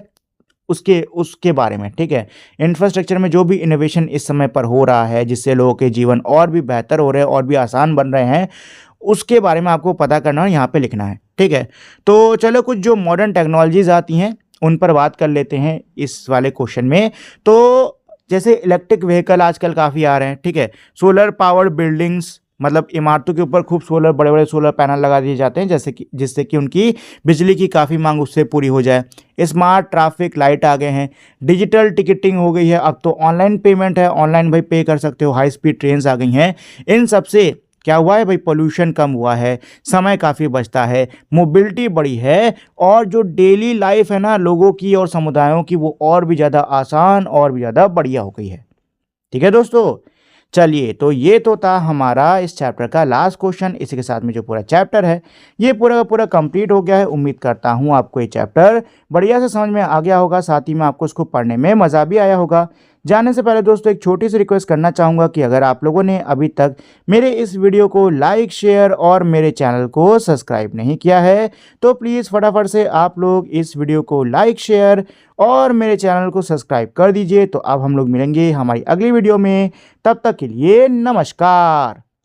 उसके बारे में, ठीक है। इंफ्रास्ट्रक्चर में जो भी इनोवेशन इस समय पर हो रहा है जिससे लोगों के जीवन और भी बेहतर हो रहे हैं और भी आसान बन रहे हैं, उसके बारे में आपको पता करना और यहाँ पे लिखना है, ठीक है। तो चलो कुछ जो मॉडर्न टेक्नोलॉजीज आती हैं उन पर बात कर लेते हैं इस वाले क्वेश्चन में। तो जैसे इलेक्ट्रिक व्हीकल आजकल काफ़ी आ रहे हैं, ठीक है। सोलर पावर्ड बिल्डिंग्स, मतलब इमारतों के ऊपर खूब बड़े बड़े सोलर पैनल लगा दिए जाते हैं जिससे कि उनकी बिजली की काफ़ी मांग उससे पूरी हो जाए। स्मार्ट ट्रैफिक लाइट आ गए हैं, डिजिटल टिकटिंग हो गई है, अब तो ऑनलाइन पेमेंट है, ऑनलाइन भाई पे कर सकते हो, हाई स्पीड ट्रेन्स आ गई हैं। इन सब से क्या हुआ है भाई, पोल्यूशन कम हुआ है, समय काफ़ी बचता है, मोबिलिटी बढ़ी है और जो डेली लाइफ है ना लोगों की और समुदायों की, वो और भी ज़्यादा आसान और भी ज़्यादा बढ़िया हो गई है, ठीक है दोस्तों। चलिए, तो ये तो था हमारा इस चैप्टर का लास्ट क्वेश्चन। इसी के साथ में जो पूरा चैप्टर है ये पूरा का पूरा कंप्लीट हो गया है। उम्मीद करता हूँ आपको ये चैप्टर बढ़िया से समझ में आ गया होगा, साथ ही में आपको इसको पढ़ने में मज़ा भी आया होगा। जाने से पहले दोस्तों एक छोटी सी रिक्वेस्ट करना चाहूँगा कि अगर आप लोगों ने अभी तक मेरे इस वीडियो को लाइक, शेयर और मेरे चैनल को सब्सक्राइब नहीं किया है तो प्लीज़ फटाफट से आप लोग इस वीडियो को लाइक, शेयर और मेरे चैनल को सब्सक्राइब कर दीजिए। तो अब हम लोग मिलेंगे हमारी अगली वीडियो में, तब तक के लिए नमस्कार।